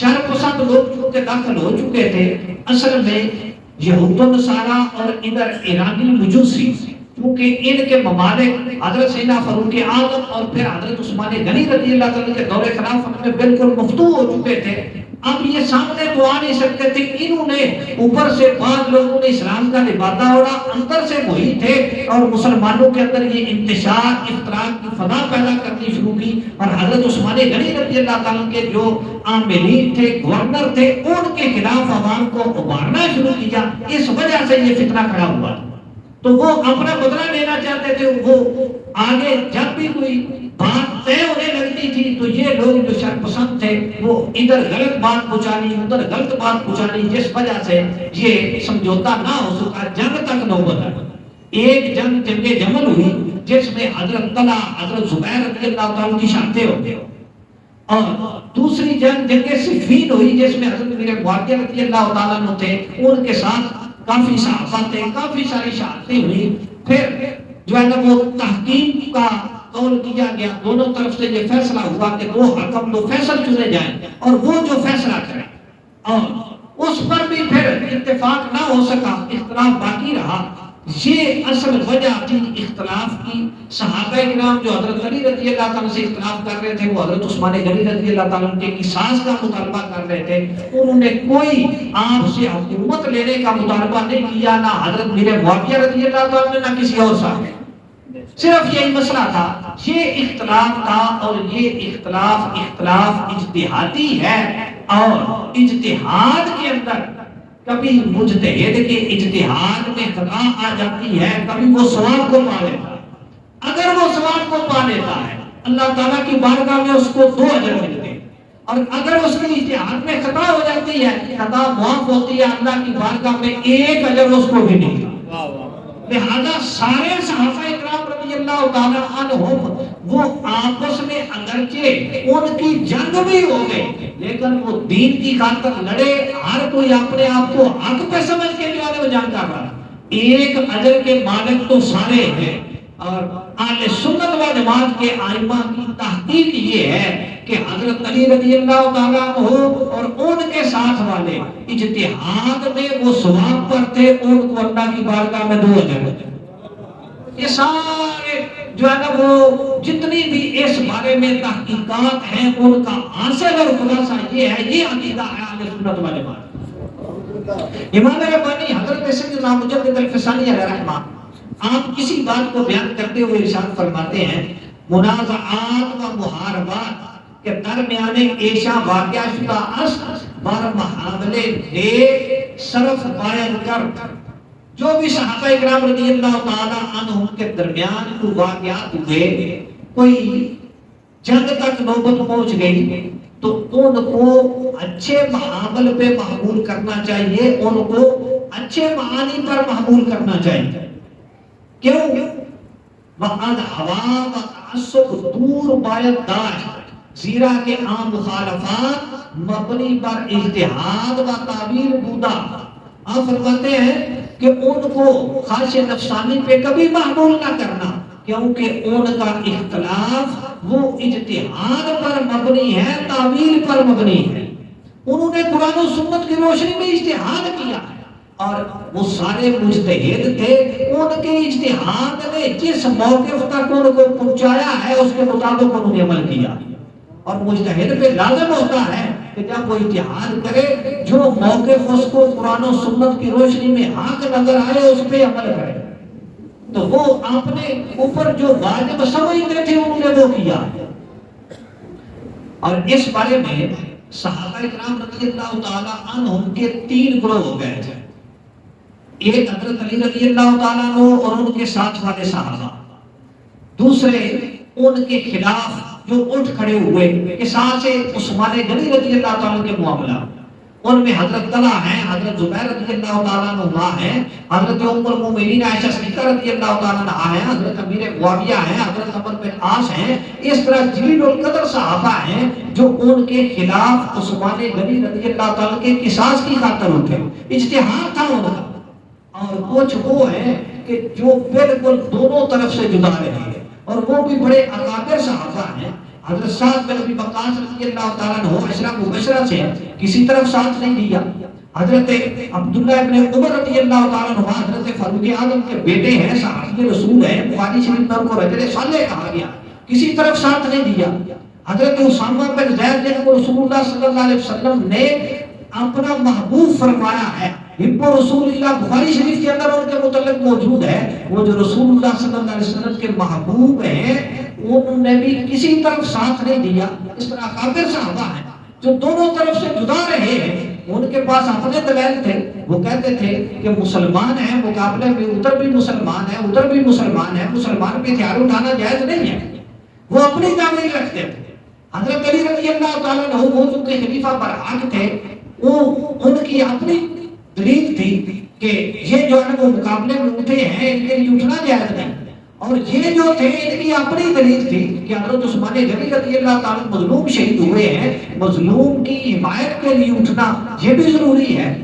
شر پسند لوگ چونکہ داخل ہو چکے تھے، اصل میں یہود و نصارہ اور ادھر ایرانی مجوسی، کیونکہ ان کے ممالک حضرت سیدنا فاروق اعظم اور پھر حضرت عثمان غنی رضی اللہ تعالیٰ کے دور خلافت میں بالکل مفتوح ہو چکے تھے۔ اب یہ سامنے تو آ نہیں سکتے تھے، انہوں نے اوپر سے 5 لوگوں نے اسلام کا لبادہ اوڑا، اندر سے وہی تھے، اور مسلمانوں کے اندر یہ انتشار افتراق کی فضا پیدا کرنی شروع کی، اور حضرت عثمان غنی رضی اللہ تعالیٰ کے جو عاملین تھے، گورنر تھے، ان کے خلاف عوام کو ابھارنا شروع کیا۔ اس وجہ سے یہ فتنہ کھڑا ہوا، تو وہ اپنا بدلہ لینا چاہتے تھے۔ وہ آگے جب بھی کوئی بات طے ہونے لگتی تھی تو یہ لوگ جو شر پسند تھے وہ ادھر غلط بات پہنچانی، ادھر غلط بات پہنچانی، جس وجہ سے یہ سمجھوتا نہ ہو سکا، جنگ تک نوبت آئی۔ ایک جنگ جنگ جمل ہوئی جس میں حضرت طلحہ، حضرت زبیر رضی اللہ تعالیٰ کی شہادتیں ہوئی، اور دوسری جنگ جنگ صفین ہوئی جس میں حضرت امیر معاویہ رضی اللہ تعالیٰ عنہ تھے، ان کے ساتھ کافی صحابہ تھے، کافی ساری شہادتیں ہوئی۔ پھر جو ہے نا وہ تحقیق کا قول کیا گیا، دونوں طرف سے یہ فیصلہ ہوا کہ 2 حکم 2 فیصل چنے جائیں اور وہ جو فیصلہ کریں، اور اس پر بھی پھر اتفاق نہ ہو سکا، اختلاف باقی رہا۔ یہ اصل وجہ تھی اختلاف کی۔ صحابہ کرام جو حضرت علی رضی اللہ تعالیٰ سے اختلاف کر رہے تھے، وہ حضرت عثمان غنی رضی اللہ تعالیٰ کے قصاص کا مطالبہ کر رہے تھے، انہوں نے کوئی آپ سے حکومت لینے کا مطالبہ نہیں کیا، نہ حضرت امیر معاویہ رضی اللہ تعالیٰ نے، نہ کسی اور صاحب نے، صرف یہی مسئلہ تھا۔ یہ اختلاف تھا، اور یہ اختلاف اجتہادی ہے، اور اجتہاد کے اندر کبھی مجتہد کے اجتہاد میں خطا آ جاتی ہے، کبھی وہ ثواب کو پا لیتا ہے۔ اگر وہ ثواب کو پا لیتا ہے اللہ تعالیٰ کی بارگاہ میں اس کو 2 اجر ملتے ہیں، اور اگر اس کی اجتہاد میں خطا ہو جاتی ہے، خطا معاف ہوتی ہے، اللہ کی بارگاہ میں 1 اجر اس کو بھی نہیں ملتا۔ لہذا سارے صحابہ اکرام رضی اللہ تعالیٰ عنہم وہ آپس میں اگرچہ ان کی جنگ بھی ہو گئی، لیکن وہ دین کی خاطر لڑے، ہر کوئی اپنے آپ کو حق پہ سمجھ کے جو ہے وہ جنگ کر رہا۔ 1 اجر کے مالک تو سارے ہیں، اور اہل سنت و جماعت کے ائمہ کی تحقیق یہ ہے کہ حضرت علی رضی اللہ تعالیٰ عنہ اور ان کے ساتھ والے اجتہاد میں وہ ثواب پر تھے، ان کو اللہ کی بارگاہ میں 2 اجر ملتے۔ یہ سارے جو ہے نا وہ جتنی بھی اس بارے میں تحقیقات ہیں، ان کا حاصل اور خلاصہ یہ ہے، یہ عقیدہ ہے اہل سنت و جماعت۔ امام ربانی حضرت سیدنا مجدد الفسانی علیہ رحمہ، آپ کسی بات کو بیان کرتے ہوئے ارشاد فرماتے ہیں، منازعات و محاربات کے درمیان ایشا واقعہ شدہ است بر محاولے دے صرف باید کر۔ جو بھی صحابہ اکرام رضی اللہ تعالیٰ عنہ کے درمیان کو واقعات ہوئے، کوئی جنگ تک نوبت پہنچ گئی، تو ان کو اچھے محامل پہ محمول کرنا چاہیے، ان کو اچھے معانی پر محمول کرنا چاہیے۔ کیوں؟ وَقَدْ ہوا و تعصب دور باید داشت، زیرا کہ عام مخالفات مبنی پر اجتہاد و تعبیر بودا۔ آپ فرماتے ہیں کہ ان کو خواہش نفسانی پہ کبھی محمول نہ کرنا، کیونکہ ان کا اختلاف وہ اجتہاد پر مبنی ہے، تعبیر پر مبنی ہے۔ انہوں نے قرآن و سنت کی روشنی میں اجتہاد کیا ہے، اور وہ سارے مجتہد تھے، ان کے اجتہاد نے جس موقف تک ان کو پہنچایا ہے اس کے مطابق انہوں نے عمل کیا۔ اور مجتہد پہ لازم ہوتا ہے کہ جب وہ اجتہاد کرے، جو موقف اس کو قرآن و سنت کی روشنی میں حق نظر آئے اس پہ عمل کرے۔ تو وہ اپنے اوپر جو واجب سمجھتے تھے انہوں نے وہ کیا۔ اور اس بارے میں صحابہ اکرام رضی اللہ تعالیٰ عنہم کے 3 گروہ ہو گئے تھے۔ ایک حضرت علی رضی اللہ تعالیٰ عنہ اور ان کے ساتھ والے صحابہ، دوسرے ان کے خلاف جو اٹھ کھڑے ہوئے قصاص عثمان غنی رضی اللہ تعالیٰ کے معاملہ، ان میں حضرت طلحہ ہیں، حضرت زبیر رضی اللہ تعالیٰ عنہ ہیں، حضرت ام المومنین عائشہ صدیقہ رضی اللہ تعالیٰ عنہ ہیں، حضرت امیر معاویہ ہیں، حضرت عمرو بن عاص ہیں، اس طرح جلیل القدر صحابہ ہیں جو ان کے خلاف عثمان غنی رضی اللہ تعالیٰ کے قصاص کی خاطر اٹھے، اجتہاد تھا ان کا۔ اور کچھ وہ ہیں کہ جو بالکل دونوں طرف سے جدا رہے ہیں، اور وہ بھی بڑے اکابر صحابہ ہیں۔ حضرت سعد بن ابی وقاص رضی اللہ تعالیٰ عنہ عشرہ مبشرہ سے کسی طرف ساتھ نہیں دیا۔ حضرت عبداللہ ابن عمر رضی اللہ تعالیٰ عنہ حضرت فاروق اعظم کے بیٹے ہیں، صحابی رسول ہیں، بخاری شریف میں ان کو رجل صالح کہا گیا، کسی طرف ساتھ نہیں دیا۔ حضرت اسامہ بن زید جن کو رسول اللہ صلی اللہ علیہ وسلم نے اپنا محبوب فرمایا ہے، حب رسول اللہ بخاری شریف کے اندر ان کے متعلق موجود ہے، وہ جو رسول اللہ صلی اللہ علیہ وسلم کے محبوب ہیں انہوں نے بھی کسی طرف ساتھ نہیں دیا۔ اس طرح اکابر صحابہ ہیں جو دونوں طرف سے جدا رہے ہیں، ان کے پاس اپنے دلائل تھے، وہ کہتے تھے کہ مسلمان ہیں، مقابلے میں ادھر بھی مسلمان ہیں، ادھر بھی مسلمان ہیں، مسلمان پہ ہتھیار اٹھانا جائز نہیں ہے، وہ اپنی تعمیل رکھتے تھے۔ حضرت علی رضی اللہ تعالیٰ عنہ وہ جو کہ خلیفہ برحق تھے، وہ ان کی اپنی دلیل تھی کہ یہ جو ہے وہ مقابلے میں اٹھے ہیں، ان کے لیے اٹھنا جائز نہیں، اور یہ جو تھے ان کی اپنی دلیل تھی کہ حضرت عثمان غنی رضی اللہ تعالیٰ مظلوم شہید ہوئے ہیں، مظلوم کی حمایت کے لیے اٹھنا یہ بھی ضروری ہے۔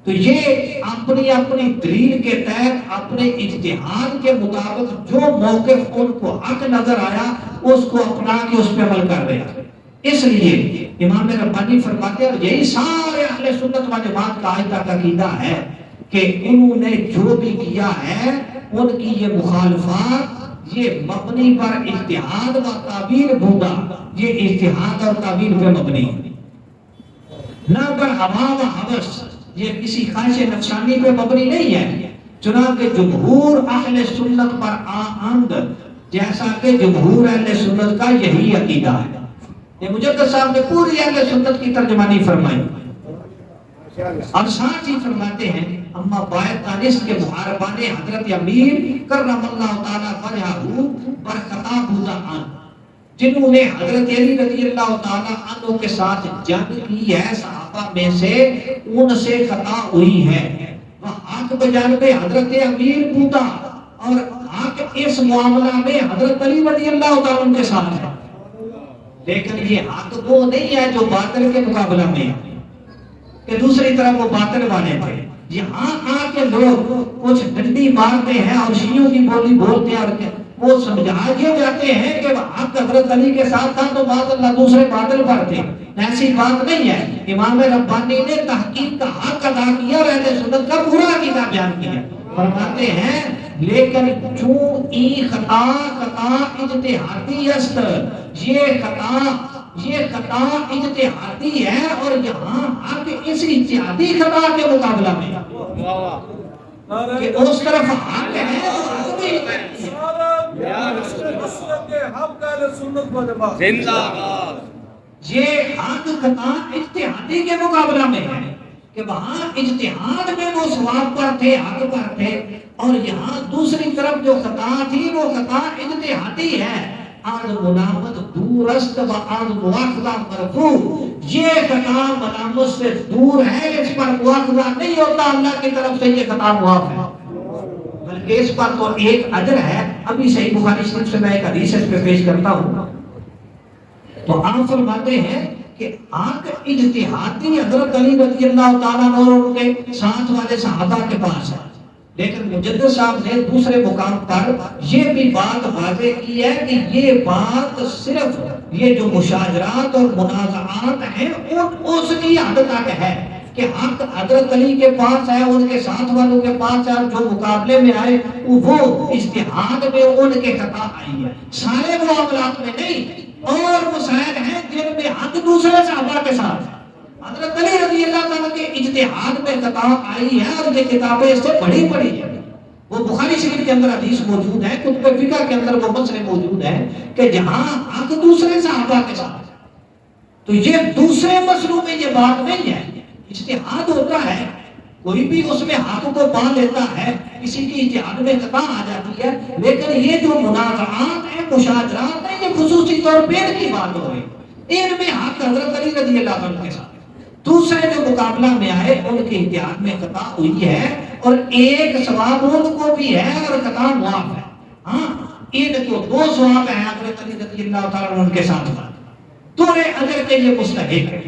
تو یہ اپنی اپنی دلیل کے تحت اپنے اجتہاد کے مطابق جو موقف ان کو حق نظر آیا اس کو اپنا کے اس پہ عمل کر رہے ہیں۔ اس لیے امام ربانی فرماتے ہیں، اور یہی سارے اہل سنت و جماعت کا آج تک عقیدہ ہے کہ انہوں نے جو بھی کیا ہے ان کی یہ مخالفات یہ مبنی پر اجتہاد و تعبیر بودا، یہ اجتہاد اور تعبیر پہ مبنی نہ پر ہوا و ہوس، یہ کسی خواہش نفسانی پہ مبنی نہیں ہے، چنانکہ جمہور اہل سنت پر آمد جیسا کہ جمہور اہل سنت کا یہی عقیدہ ہے۔ یہ مجدد صاحب نے پوری اہل سنت کی ترجمانی فرمائی، اور ساتھ ہی فرماتے ہیں اما باعث دانست کے محاربان حضرت امیر کرم اللہ تعالیٰ وجہہ برخطا بودا آن، جنہوں نے حضرت علی رضی اللہ تعالیٰ عنہ کے ساتھ جنگ کی ہے، صحابہ میں سے ان سے خطا ہوئی ہے، وہ حق بجانب حضرت امیر بودا، اور حق اس معاملہ میں حضرت علی رضی اللہ تعالیٰ عنہ کے ساتھ ہے، لیکن یہ حق وہ نہیں ہے جو باطل کے مقابلہ میں ہے کہ دوسری طرف وہ باطل والے تھے۔ یہاں آ کے لوگ کچھ ڈنڈی مارتے ہیں اور شیعوں کی بولی بولتے ہیں، اور وہ سمجھا کے جاتے ہیں کہ وہ حق حضرت علی کے ساتھ تھا تو بات اللہ دوسرے باطل پر تھے، ایسی بات نہیں ہے۔ امام ربانی نے تحقیق کا حق ادا کیا اور اہل سنت کا پورا عقیدہ بیان کیا، فرماتے ہیں لیکن چون ای خطا اجتہادی است، یہ خطا اجتہادی ہے، اور یہاں حق اس اجتہادی خطا کے مقابلہ میں کہ اس طرف حق ہے یہ حق خطا اجتہادی کے مقابلہ میں ہے کہ وہاں اجتہاد میں وہ ثواب پر تھے، حق پر تھے، اور یہاں دوسری طرف جو خطا تھی وہ خطا اجتہادی ہے۔ آج ملامت دور است و آج مواخذہ مرفوع، یہ خطا ملامت سے دور ہے، اس پر مواخذہ نہیں ہوتا، اللہ کی طرف سے یہ خطا معاف ہے، بلکہ اس پر تو ایک اجر ہے۔ ابھی صحیح بخاری شریف سے میں ایک حدیث اس پہ پیش کرتا ہوں، تو آپ فرماتے ہیں کہ حق اجتہادی حضرت علی رضی اللہ تعالیٰ عنہ اور ان کے ساتھ والے صحابہ کے پاس ہے، لیکن مجدد صاحب نے دوسرے مقام پر یہ بھی بات واضح کی ہے کہ یہ بات صرف یہ جو مشاجرات اور منازعات ہیں اس کی حد تک ہے کہ حق حضرت علی کے پاس ہے، ان کے ساتھ والوں کے پاس ہے، اور جو مقابلے میں آئے وہ اجتہاد میں ان کے خطا آئی ہے، سارے معاملات میں نہیں۔ اور مسائل ہیں جن میں حق دوسرے صحابہ کے ساتھ ہے، حضرت علی رضی اللہ تعالیٰ کے اجتہاد میں خطا آئی ہے، اور یہ کتابیں اس سے بڑی بڑی ہیں، وہ بخاری شریف کے اندر حدیث موجود ہے، کتب فقہ کے اندر وہ مسئلے موجود ہیں کہ جہاں حق دوسرے صحابہ کے ساتھ ہے، تو یہ دوسرے مسئلوں میں یہ بات نہیں ہے، اجتہاد ہوتا ہے، کوئی بھی اس میں حق کو پا لیتا ہے، کسی کی اجتہاد میں خطا آ جاتی ہے، لیکن یہ جو منازعات ہیں، مشاجرات ہیں، یہ خصوصی طور پہ ان کی بات ہو رہی ہے، ان میں حق حضرت علی رضی اللہ عنہ کے ساتھ، دوسرے جو مقابلہ میں آئے ان کے اتحاد میں خطا ہوئی ہے اور ایک ثواب ان کو بھی ہے اور خطا معاف ہے. ہاں ان کو 2 ثواب ہیں حضرت علی رضی اللہ تعالیٰ عنہ ان کے ساتھ دورے اجر کے لیے مستحق ہے.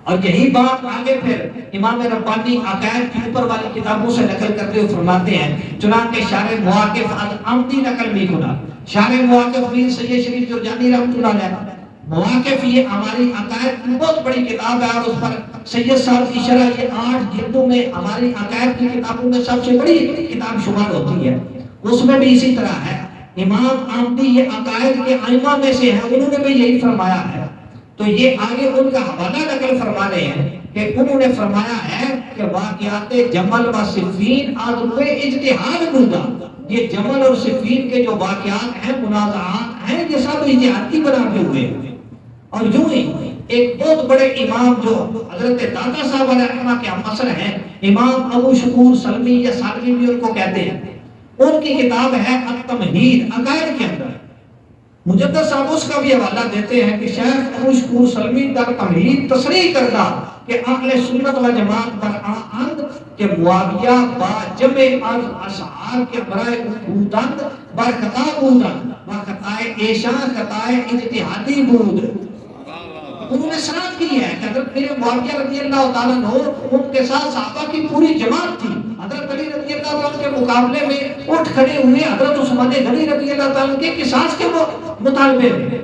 اور یہی بات آگے پھر امام ربانی عقائد کی اوپر والی کتابوں سے نقل کرتے ہوئے فرماتے ہیں. چنانچہ شارح مواقف عمدی نقل بھی کنا شارح مواقف بھی سید شریف جرجانی رحمۃ اللہ علیہ مواقف یہ ہماری عقائد کی بہت بڑی کتاب ہے اور اس پر سید صاحب کی شرح یہ 8 جلدوں میں ہماری عقائد کی کتابوں میں سب سے بڑی کتاب شمار ہوتی ہے. اس میں بھی اسی طرح ہے. امام عامدی یہ عقائد کے ائمہ میں سے ہیں, انہوں نے بھی یہی فرمایا ہے. تو یہ آگے ان کا حوالہ نقل فرما رہے ہیں کہ انہوں نے فرمایا ہے کہ واقعات جمل و صفین آدھوے اجتہاد بودا. یہ جمل اور صفین کے جو واقعات ہیں منازعات ہیں یہ سب اجتہادی بنا کے ہوئے ہیں. اور یوں ہی ایک بہت بڑے امام جو حضرت داتا صاحب علیہ رحمہ کے ہم عصر ہیں, امام ابو شکور سلمی یا سالمی بھی ان کو کہتے ہیں, ان کی کتاب ہے التمہید عقائد کے اندر. مجدد صاحب اس کا بھی حوالہ دیتے ہیں کہ شیخ ابو شکور سلمی در تمہید تصریح کردہ کہ اہل سنت و جماعت برآمد کہ معاویہ با جمع از اشعار کے برائے بودند بر خطا بودند و خطائے ایشان خطائے اجتہادی بود. انہوں نے صراحت کی ہے کہ حضرت میرے معاویہ رضی اللہ تعالیٰ عنہ ان کے ساتھ صحابہ کی پوری جماعت تھی. حضرت علی رضی اللہ تعالیٰ عنہ کے مقابلے میں اٹھ کھڑے ہوئے حضرت عثمان غنی رضی اللہ تعالیٰ عنہ کے قصاص کے مطالبے میں,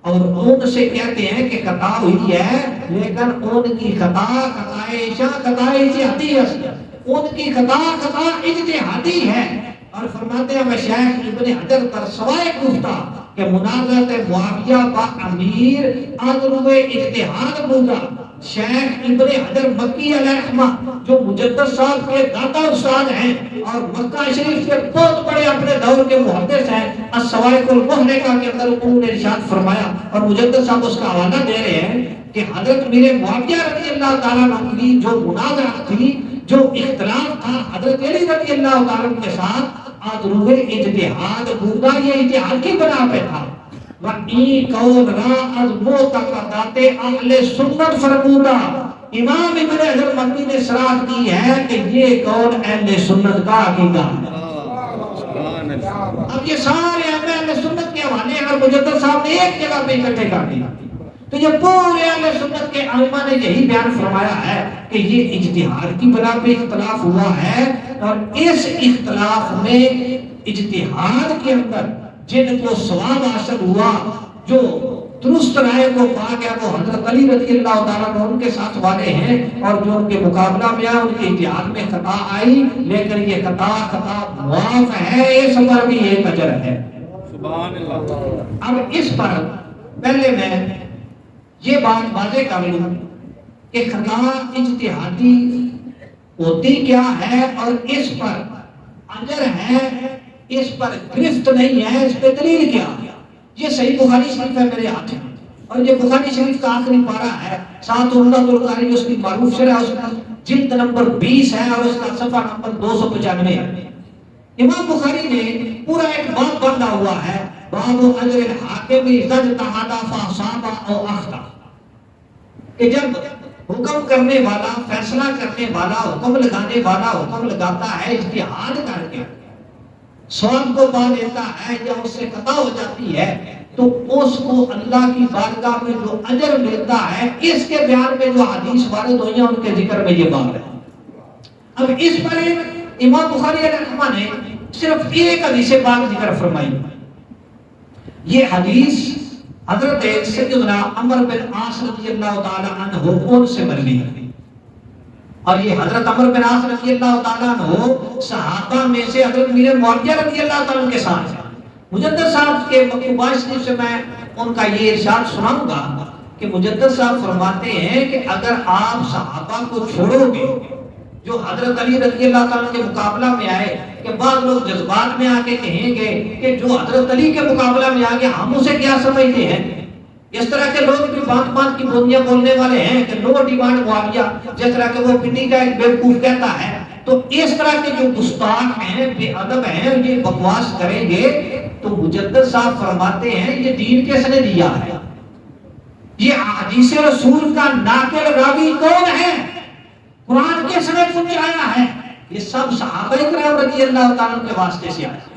اور ان سے کہتے ہیں کہ خطا ہوئی ہے لیکن ان کی خطا خطائے شاہ خطائے اجتہادی ہے, ان کی خطا خطا اجتہادی ہے. اور فرماتے ہیں شیخ ابن حجر پر سوائے گفتہ کہ منازعت معاویہ با امیر اضرب اجتہاد بودا. شیخ ابن حجر مکی علیہ رحمہ جو مجدد صاحب کے دادا استاد ہیں اور مکہ شریف کے بہت بڑے اپنے دور کے محدث ہیں, السوائق المحرقہ کے اندر انہوں نے ارشاد فرمایا اور مجدد صاحب اس کا حوالہ دے رہے ہیں کہ حضرت میرے معاویہ رضی اللہ تعالیٰ عنہ کی جو منازعت تھی, جو اختلاف تھا حضرت علی رضی اللہ تعالیٰ عنہ کے ساتھ آدھروہ اجتہاد بودا, یہ اجتہاد کی بنا پہ تھا. وَإِن قَوْلَ رَا از مُعْتَقَدَاتِ اہل سنت فرمودا. امام ابن حجر مکی نے صراحت کی ہے کہ یہ قول اہل سنت کا عقیدہ ہے. اب یہ سارے اہل سنت کے حوالے اگر مجدد صاحب نے ایک جگہ پہ اکٹھے کر دیا تو یہ پورے اہل سنت کے ائمہ نے یہی بیان فرمایا ہے کہ یہ اجتہاد کی بنا پہ اختلاف ہوا ہے, اور اس اختلاف میں اجتہاد کے اندر جن کو ثواب حاصل ہوا, جو درست رائے کو پا گیا, وہ حضرت علی رضی اللہ تعالیٰ عنہ ان کے ساتھ والے ہیں, اور جو ان کے مقابلہ میں آئے ان کے اجتہاد میں خطا آئی لیکن یہ خطا معاف ہے, اس پر بھی ایک اجر ہے. سبحان اللہ. اب اس پر پہلے میں یہ بات واضح کر لوں کہ خطا اجتہادی ہوتی کیا ہے اور اس پر اجر ہے, اس پر گرفت نہیں ہے, اس پہ دلیل کیا. یہ صحیح بخاری شریف ہے میرے ہاتھ میں, اور یہ بخاری شریف کا آخری پارہ ہے, ساتھ عمدۃ القاری اس کی معروف شرح اس کا جلد نمبر 20 ہے اور اس کا صفحہ نمبر 295 ہے. امام بخاری نے پورا ایک باب بندہ ہوا ہے, باب اجر الحاکم اذا اجتہد فاصاب او اخطا, کہ جب حکم کرنے والا, فیصلہ کرنے والا, حکم لگانے والا حکم لگاتا ہے اجتہاد کر کے, سواب کو پا لیتا ہے یا اس سے خطا ہو جاتی ہے, تو اس کو اللہ کی بارگاہ میں جو اجر ملتا ہے, اس کے بیان میں جو حدیث وارد ہوئی ہیں ان کے ذکر میں یہ بات ہے. اب اس پر امام بخاری علیہ رحمہ نے صرف ایک حدیث پاک ذکر فرمائی. یہ حدیث حضرت سیدنا عمر بن عاص رضی اللہ تعالی عنہ ان سے مروی ہے, اور یہ حضرت عمر بن عاص رضی اللہ تعالی عنہ صحابہ میں سے حضرت میرے معاویہ رضی اللہ تعالی عنہ کے ساتھ ہیں. مجدد صاحب کے مکتوبات شریف سے میں ان کا یہ ارشاد سناؤں گا کہ مجدد صاحب فرماتے ہیں کہ اگر آپ صحابہ کو چھوڑو گے جو حضرت علی رضی اللہ تعالیٰ کے مقابلہ میں آئے, کہ بعض لوگ جذبات میں آ کے کہیں گے کہ جو حضرت علی کے مقابلہ میں آ گیا ہم اسے کیا سمجھتے ہیں. اس طرح کے لوگ بھی بات بات کی بولیاں بولنے والے ہیں کہ نو ڈیمانڈ معاویہ, جس طرح کہ وہ پنڈی کا ایک بیوقوف کہتا ہے. تو اس طرح کے جو گستاخ ہیں, بے ادب ہیں, یہ بکواس کریں گے, تو مجدد صاحب فرماتے ہیں یہ دین کس نے دیا ہے, یہ حدیث رسول کا ناقل راوی کون ہے، قرآن کے سند پہنچایا ہے، یہ سب صحابہ کرام رضی اللہ تعالیٰ کے واسطے سے آیا.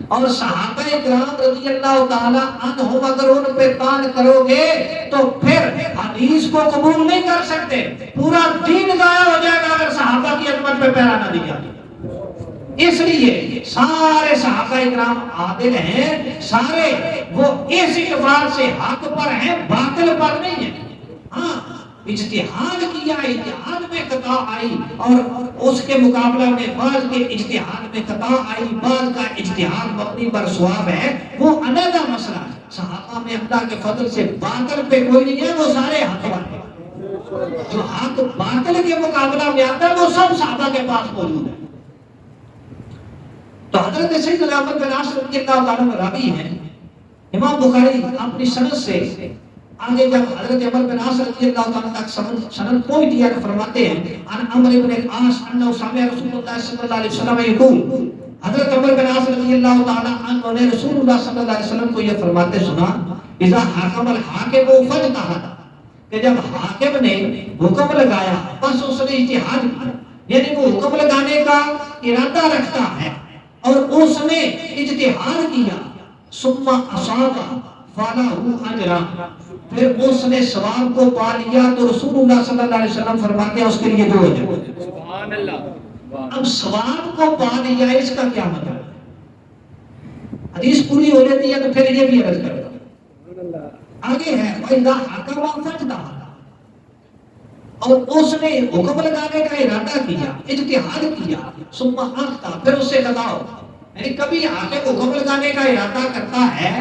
اور صحابہ کرام رضی اللہ تعالیٰ عنہم اگر ان پہ تان کرو گے تو پھر حدیث کو قبول نہیں کر سکتے. پورا دین ضائع ہو جائے گا اگر صحابہ کی عظمت پہ پیرا نہ دیا. اس لیے سارے صحابہ کرام عادل ہیں، سارے وہ اس اعتبار سے حق پر ہیں، باطل پر نہیں ہیں. ہاں اجتہاد کیا، اجتہاد میں خطا آئی اور اس کے مقابلہ میں بعض کے اجتہاد میں خطا آئی، بعض کا اجتہاد مبنی پر ثواب ہے، وہ علیحدہ مسئلہ ہے. صحابہ میں اللہ کے فضل سے باطل پہ کوئی نہیں ہے، وہ سارے حق پر ہیں. جو حق باطل کے مقابلہ میں آتا ہے وہ سب صحابہ کے پاس موجود ہے. تو حضرت سیدنا عمر بن عاص رضی اللہ تعالیٰ عنہ راوی ہیں. امام بخاری اپنی سند سے آگے جب حضرت عمر بن عاص رضی اللہ تعالیٰ تک سند پہنچ دیا تو فرماتے ہیں ان عمر بن العاص انه سمع رسول اللہ صلی اللہ علیہ وسلم یقول، حضرت عمر بن عاص رضی اللہ تعالیٰ عنہ نے رسول اللہ صلی اللہ علیہ وسلم کو یہ فرماتے سنا، اذا حکم الحاکم فاجتہد، کہ جب حاکم نے حکم لگایا بس اس نے اجتہاد کیا، یعنی وہ حکم لگانے کا ارادہ رکھتا ہے اور اس نے اجتہاد کیا، ثم اصاب فلہ اجر، پھر اس نے ثواب کو پا لیا تو رسول اللہ صلی اللہ علیہ وسلم فرماتے ہیں اس کے لیے 2 اجر. سبحان اللہ. اب ثواب کو پا لیا اس کا کیا مطلب؟ حدیث پوری ہو جاتی ہے تو پھر یہ بھی عرض کرتا ہوں. آگے ہے وَإِذَا حَكَمَ فَاجْتَهَدَ، اور اس نے حکم لگانے کا ارادہ کیا، اجتہاد کیا، ثم اخطا، پھر اس سے خطا ہو. یعنی کبھی حاکم حکم لگانے کا ارادہ کرتا ہے،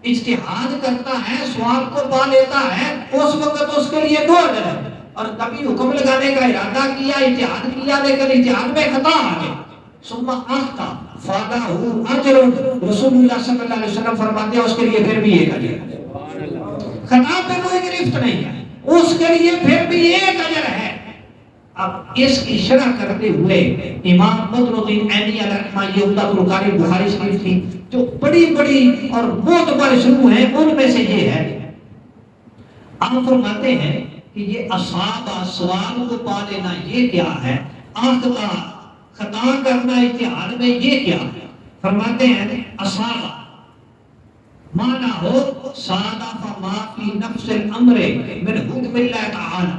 اجتہاد کرتا ہے، ثواب کو پا لیتا ہے، اس وقت اس کے لیے 2 اجر ہے. اور کبھی حکم لگانے کا ارادہ کیا، اجتہاد کیا، لیکن اجتہاد میں خطا آ گئی، ثم اخطا فلہ اجر، رسول اللہ صلی اللہ علیہ وسلم فرماتے ہیں اس کے لیے پھر بھی 1 اجر ہے. خطا پہ کوئی گرفت نہیں ہے، اس کے لیے پھر بھی 1 اجر ہے. اب اس کی شرح کرتے ہوئے امام بدر الدین عینی علیہ رحمہ یہ عمدۃ القاری بخاری شریف کی جو بڑی بڑی اور معتبر شروع ہیں ان میں سے یہ ہے. آپ فرماتے ہیں کہ یہ اصحاب ثواب کو پا لینا یہ کیا ہے، اخطا خطا کرنا اجتہاد میں یہ کیا ہے. فرماتے ہیں اصحاب مانا ہو صادف ما فی نفس الامر من حکم اللہ تعالی،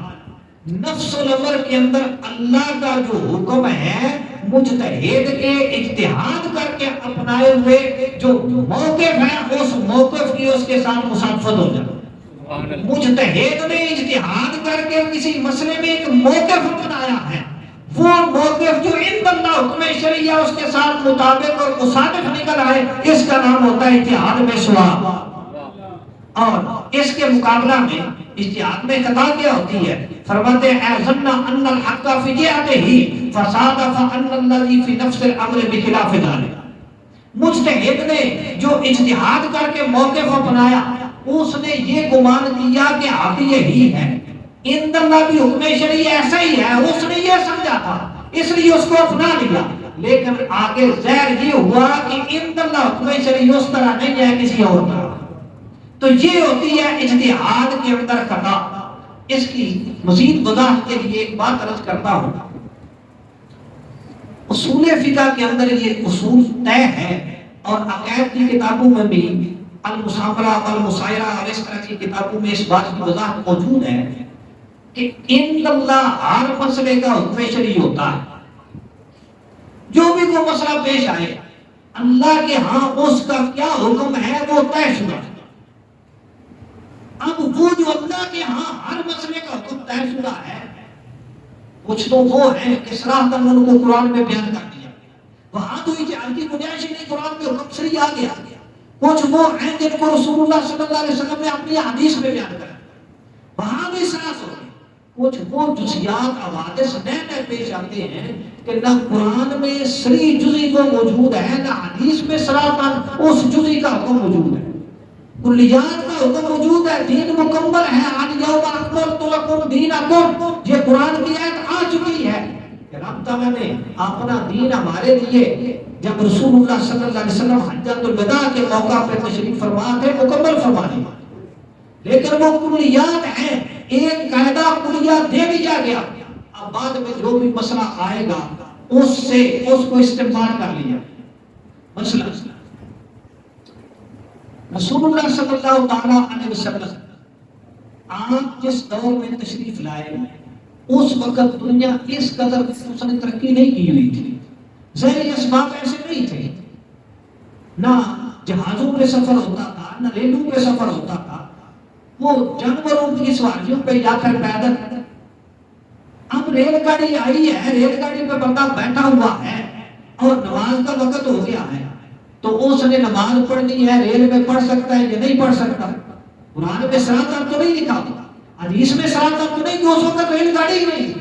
نفس الامر کے اندر اللہ کا جو حکم ہے مجتہد کے اجتہاد کر کے اپنائے ہوئے جو موقف ہے اس موقف کی اس کے ساتھ مصادفت ہو جائے. مجتہد نے اجتہاد کر کے کسی مسئلے میں ایک موقف اپنایا ہے، وہ موقف جو عند اللہ حکم شرعیہ اس کے ساتھ مطابق اور مصادف نکل آئے، اس کا نام ہوتا ہے اجتہاد میں ثواب. اور اس کے مقابلہ میں اجتہاد میں خطا کیا ہوتی ہے. فرماتے ہیں اظن ان الحق فی جہته فصادف ان الذي في نفس الامر بخلاف ذلك، مجتہد نے جو اجتہاد کر کے موقف اپنایا اس نے یہ گمان کیا کہ حق یہی ہے، عند اللہ بھی حکم شرعی ایسا ہی ہے، اس نے یہ سمجھا تھا اس لیے اس کو اپنا لیا، لیکن آگے ظاہر یہ ہوا کہ عند اللہ حکم شرعی اس طرح نہیں ہے کسی اور طرح. تو یہ ہوتی ہے اجتہاد کے اندر خطا. اس کی مزید وضاحت کے لیے ایک بات عرض کرتا ہوں. اصول فقہ کے اندر یہ اصول طے ہے اور عقائد کی کتابوں میں بھی المسامرہ والمسائرہ اور اس طرح کی کتابوں میں اس بات کی وضاحت موجود ہے کہ ان اللہ ہر مسئلے کا حکم شرعی ہوتا ہے. جو بھی کوئی مسئلہ پیش آئے اللہ کے ہاں اس کا کیا حکم ہے وہ طے شدہ ہے. اب وہ جو اللہ کے ہاں ہر مسئلے کا حکم طے شدہ ہے، کچھ تو وہ ہیں کہ صراحتاً ان کو قرآن میں بیان کر دیا، وہاں تو اجتہاد کی گنجائش ہی نہیں، قرآن میں حکم شرعی آ گیا. کچھ وہ ہیں جن کو رسول اللہ صلی اللہ علیہ وسلم نے اپنی حدیث میں بیان کر دیا، وہاں بھی صراحت ہو گئی. کچھ وہ جزیات حوادث نئے نئے پیش آتے ہیں کہ نہ قرآن میں صریح جزئی کو موجود ہے، نہ حدیث میں صراحتاً اس جزئی کا حکم موجود ہے. کلیات کا حکم موجود ہے، دین مکمل ہے، الیوم اکملت لکم دینکم، یہ قرآن کی آیت آ چکی ہے کہ رب تعالیٰ نے اپنا دین ہمارے لیے جب رسول اللہ صلی اللہ علیہ وسلم حجۃ الوداع کے موقع پر تشریف فرما تھے مکمل فرما دیا. لیکن وہ کلیات ہیں، ایک قاعدہ کلیات دے دیا گیا، اب بعد میں جو بھی مسئلہ آئے گا اس سے اس کو استعمال کر لیا۔ مسئلہ رسول اللہ صلی اللہ تعالیٰ علیہ وسلم آپ جس دور میں تشریف لائے اس وقت دنیا اس قدر اس نے ترقی نہیں کی ہوئی تھی، ظاہری اسباب ایسے نہیں تھے، نہ جہازوں پہ سفر ہوتا تھا، نہ ریلوں پہ سفر ہوتا تھا، وہ جانوروں کی سواریوں پہ جا کر پیدل۔ اب ریل گاڑی آئی ہے، ریل گاڑی پہ بندہ بیٹھا ہوا ہے اور نماز کا وقت ہو گیا ہے، تو اس نے نماز پڑھنی ہے، ریل میں پڑھ سکتا ہے یا نہیں پڑھ سکتا؟ قرآن میں صراط اب تو نہیں لکھا ہوتا، حدیث میں صراط اب تو نہیں کہ اس وقت ریل گاڑی نہیں۔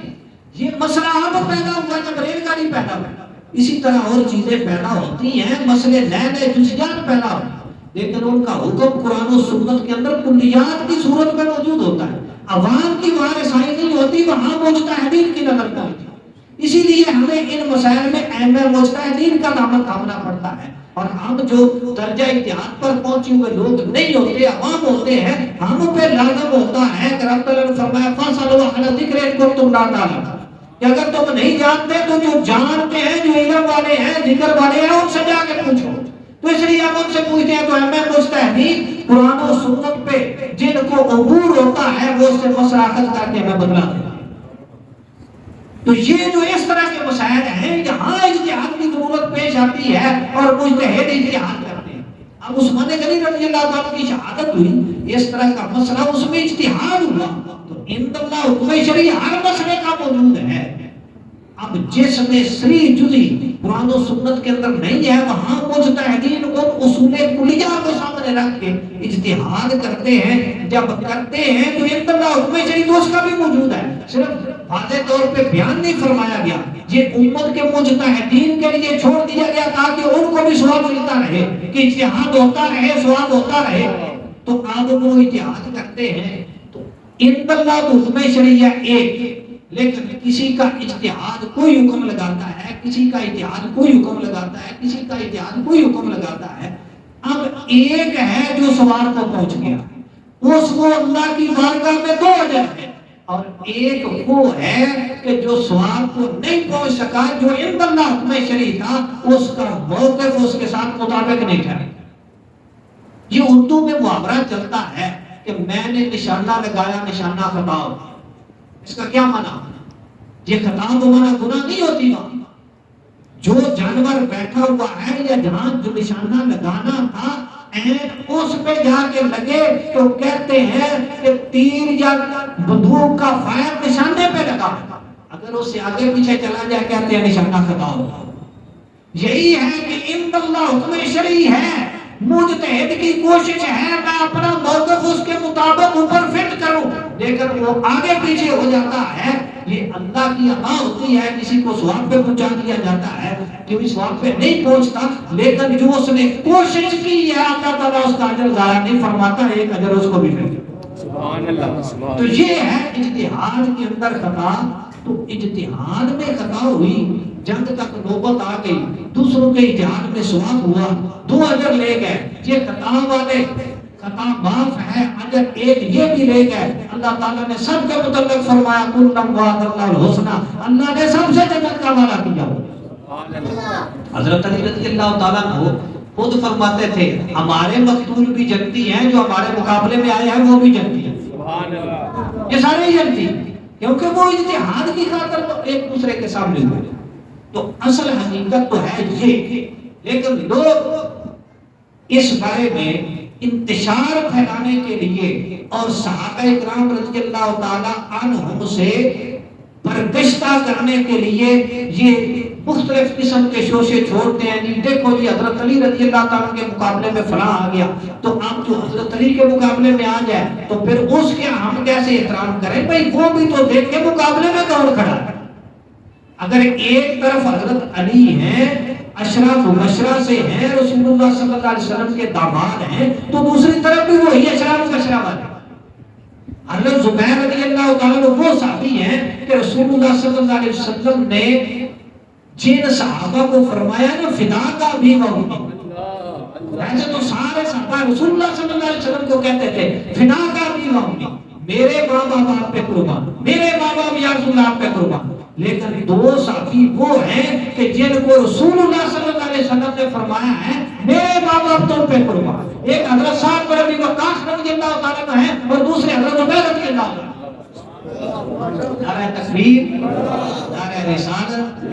یہ مسئلہ اب پیدا ہوا جب ریل گاڑی پیدا ہوئی۔ اسی طرح اور چیزیں پیدا ہوتی ہیں، مسئلے نئے نئے جزیات پیدا ہوتے ہیں، لیکن ان کا حکم قرآن و سنت کے اندر کلیات کی صورت میں موجود ہوتا ہے۔ عوام کی وہاں رسائی نہیں ہوتی، وہاں مجتہدین کی نظر میں ہوتی ہے۔ اسی لیے ہمیں ان مسائل میں اہم مجتہدین کا دامن تھامنا پڑتا ہے، اور ہم جو درجہ اجتہاد پر پہنچے ہوئے لوگ نہیں ہوتے، عوام ہوتے ہیں، ہم پہ لازم ہوتا ہے کہ رب تعالیٰ نے فرمایا فَاسْأَلُوا أَهْلَ الذِّكْرِ إِن كُنتُمْ لَا تَعْلَمُونَ، کہ اگر تم نہیں جانتے تو جو جانتے ہیں، جو علم والے ہیں، ذکر والے ہیں، ان سے جا کے پوچھو۔ تو اس لیے ہم ان سے پوچھتے ہیں، تو ہمیں مجتہدین قرآن و سنت پہ جن کو عبور ہوتا ہے وہ اس سے مسئلہ اخذ کر کے ہمیں بدلا دیتے ہیں۔ تو یہ جو اس طرح کے مسائل ہیں، یہاں اجتہاد کی ضرورت پیش آتی ہے اور مجتہد اجتہاد کرتے ہیں۔ اب عثمان غنی رضی اللہ تعالیٰ کی شہادت ہوئی، اس طرح کا مسئلہ اس میں اجتہاد ہوا، تو عند اللہ حکم شرعی ہر مسئلے کا موجود ہے۔ اب جس میں سری جزی قرآن و سنت کے اندر نہیں ہے، وہاں مجتہدین ان اصول کلیہ کو سامنے رکھ کے اجتہاد کرتے ہیں۔ جب کرتے ہیں تو عند اللہ حکم شرعی تو اس کا بھی موجود ہے، صرف واضح طور پہ بیان نہیں فرمایا گیا، یہ امت کے مجتہدین کے لیے چھوڑ دیا گیا تاکہ ان کو بھی ثواب ملتا رہے، کہ اجتہاد ہوتا رہے، ثواب ہوتا رہے۔ تو آپ وہ اجتہاد کرتے ہیں، تو عند اللہ حکم شرعی ایک، لیکن کسی کا اجتہاد کوئی حکم لگاتا ہے، کسی کا اجتہاد کوئی حکم لگاتا ہے، کسی کا اجتہاد کوئی حکم لگاتا ہے۔ اب ایک ہے جو ثواب کو پہنچ گیا، اس کو اللہ کی بارگاہ میں 2 اجر ہے، اور ایک وہ ہے کہ جو ثواب کو نہیں پہنچ سکا، جو عند اللہ حکم شرعی تھا، اس کا موقف اس کے ساتھ مطابق نہیں تھا۔ یہ اردو میں محاورہ چلتا ہے کہ میں نے نشانہ لگایا، نشانہ خطا ہو گیا۔ اس کا کیا معنی؟ یہ خطا تو معنی گناہ نہیں ہوتی وہاں، جو جانور بیٹھا ہوا ہے یا جہاں جو نشانہ لگانا تھا اس پہ جا کے لگے تو کہتے ہیں کہ تیر یا بندوق کا فائر نشانے پہ لگا، اگر اس سے آگے پیچھے چلا جائے کہتے ہیں نشانہ خطا ہوگا۔ یہی ہے کہ عند اللہ حکم شرعی ہے، مجتہد کی کوشش ہے میں اپنا موقف اس کے مطابق اوپر فٹ کروں، لیکن وہ آگے پیچھے ہو جاتا ہے، یہ اللہ کی عطا ہوتی ہے، کسی کو ثواب پہ پہنچا دیا جاتا ہے، کبھی ثواب پہ نہیں پہنچتا، لیکن جو اس نے کوشش کی ہے اللہ تعالیٰ اس کا اجر ضائع نہیں فرماتا، ایک اجر اس کو بھی ملتا۔ سبحان اللہ۔ تو یہ ہے اجتہاد کے اندر خطا۔ تو اجتہاد میں خطا ہوئی، جنگ تک نوبت آ گئی، دوسروں کے اجتہاد میں ثواب ہوا، 2 اجر لے گئے، یہ خطا والے خطا معاف ہے، اجر ایک یہ بھی لے گئے۔ اللہ تعالیٰ نے سب کے متعلق فرمایا کلم وعد اللہ الحسنى، اللہ نے سب سے جنت کا وعدہ کیا۔ حضرت علی رضی اللہ تعالیٰ عنہ خود فرماتے تھے ہمارے مقتول بھی جنتی ہیں، جو ہمارے مقابلے میں آئے ہیں وہ بھی جنتی ہیں، یہ سارے ہی جنتی ہیں، کیونکہ وہ اجتہاد کی خاطر ایک دوسرے کے سامنے ہوئے۔ تو اصل حقیقت تو ہے یہ، لیکن لوگ اس بارے میں انتشار پھیلانے کے لیے اور صحابہ کرام رضی اللہ تعالی عنہم سے برگشتہ کرنے کے لیے یہ مختلف قسم کے شوشے چھوڑتے ہیں۔ جی دیکھو جی حضرت علی رضی اللہ تعالیٰ کے مقابلے میں فلاں آ گیا، تو آپ جو حضرت علی کے مقابلے میں آ جائے تو پھر اس کے ہم کیسے احترام کریں؟ بھائی وہ بھی تو دیکھ کے مقابلے میں کون کھڑا ہے۔ اگر ایک طرف حضرت علی ہیں، اشراف مبشرہ سے ہیں، رسول اللہ صلی اللہ علیہ وسلم کے داماد ہیں، تو دوسری طرف بھی وہی اشراف مبشرہ والے۔ حضرت زبیر رضی اللہ تعالیٰ وہ صحابی ہیں کہ رسول اللہ صلی اللہ علیہ وسلم نے جن صحابہ کو فرمایا نا فدا کا بھی وہی، ایسے تو سارے صحابہ رسول اللہ صلی اللہ علیہ وسلم کو کہتے تھے فدا کا بھی اممی، میرے ماں باپ آپ پہ قربان، میرے ماں باپ یا رسول اللہ آپ پہ قربان. لیکن دو ساتھی وہ ہیں کہ جن کو رسول اللہ صلی اللہ علیہ وسلم نے فرمایا ہے میرے ماں باپ تم پہ قربان. ایک حضرت سعد بن ابی وقاص رضی اللہ تعالیٰ عنہ ہیں اور دوسرے حضرت عبید رضی اللہ تعالیٰ عنہ. نعرہ تکبیر، نعرہ رسالت.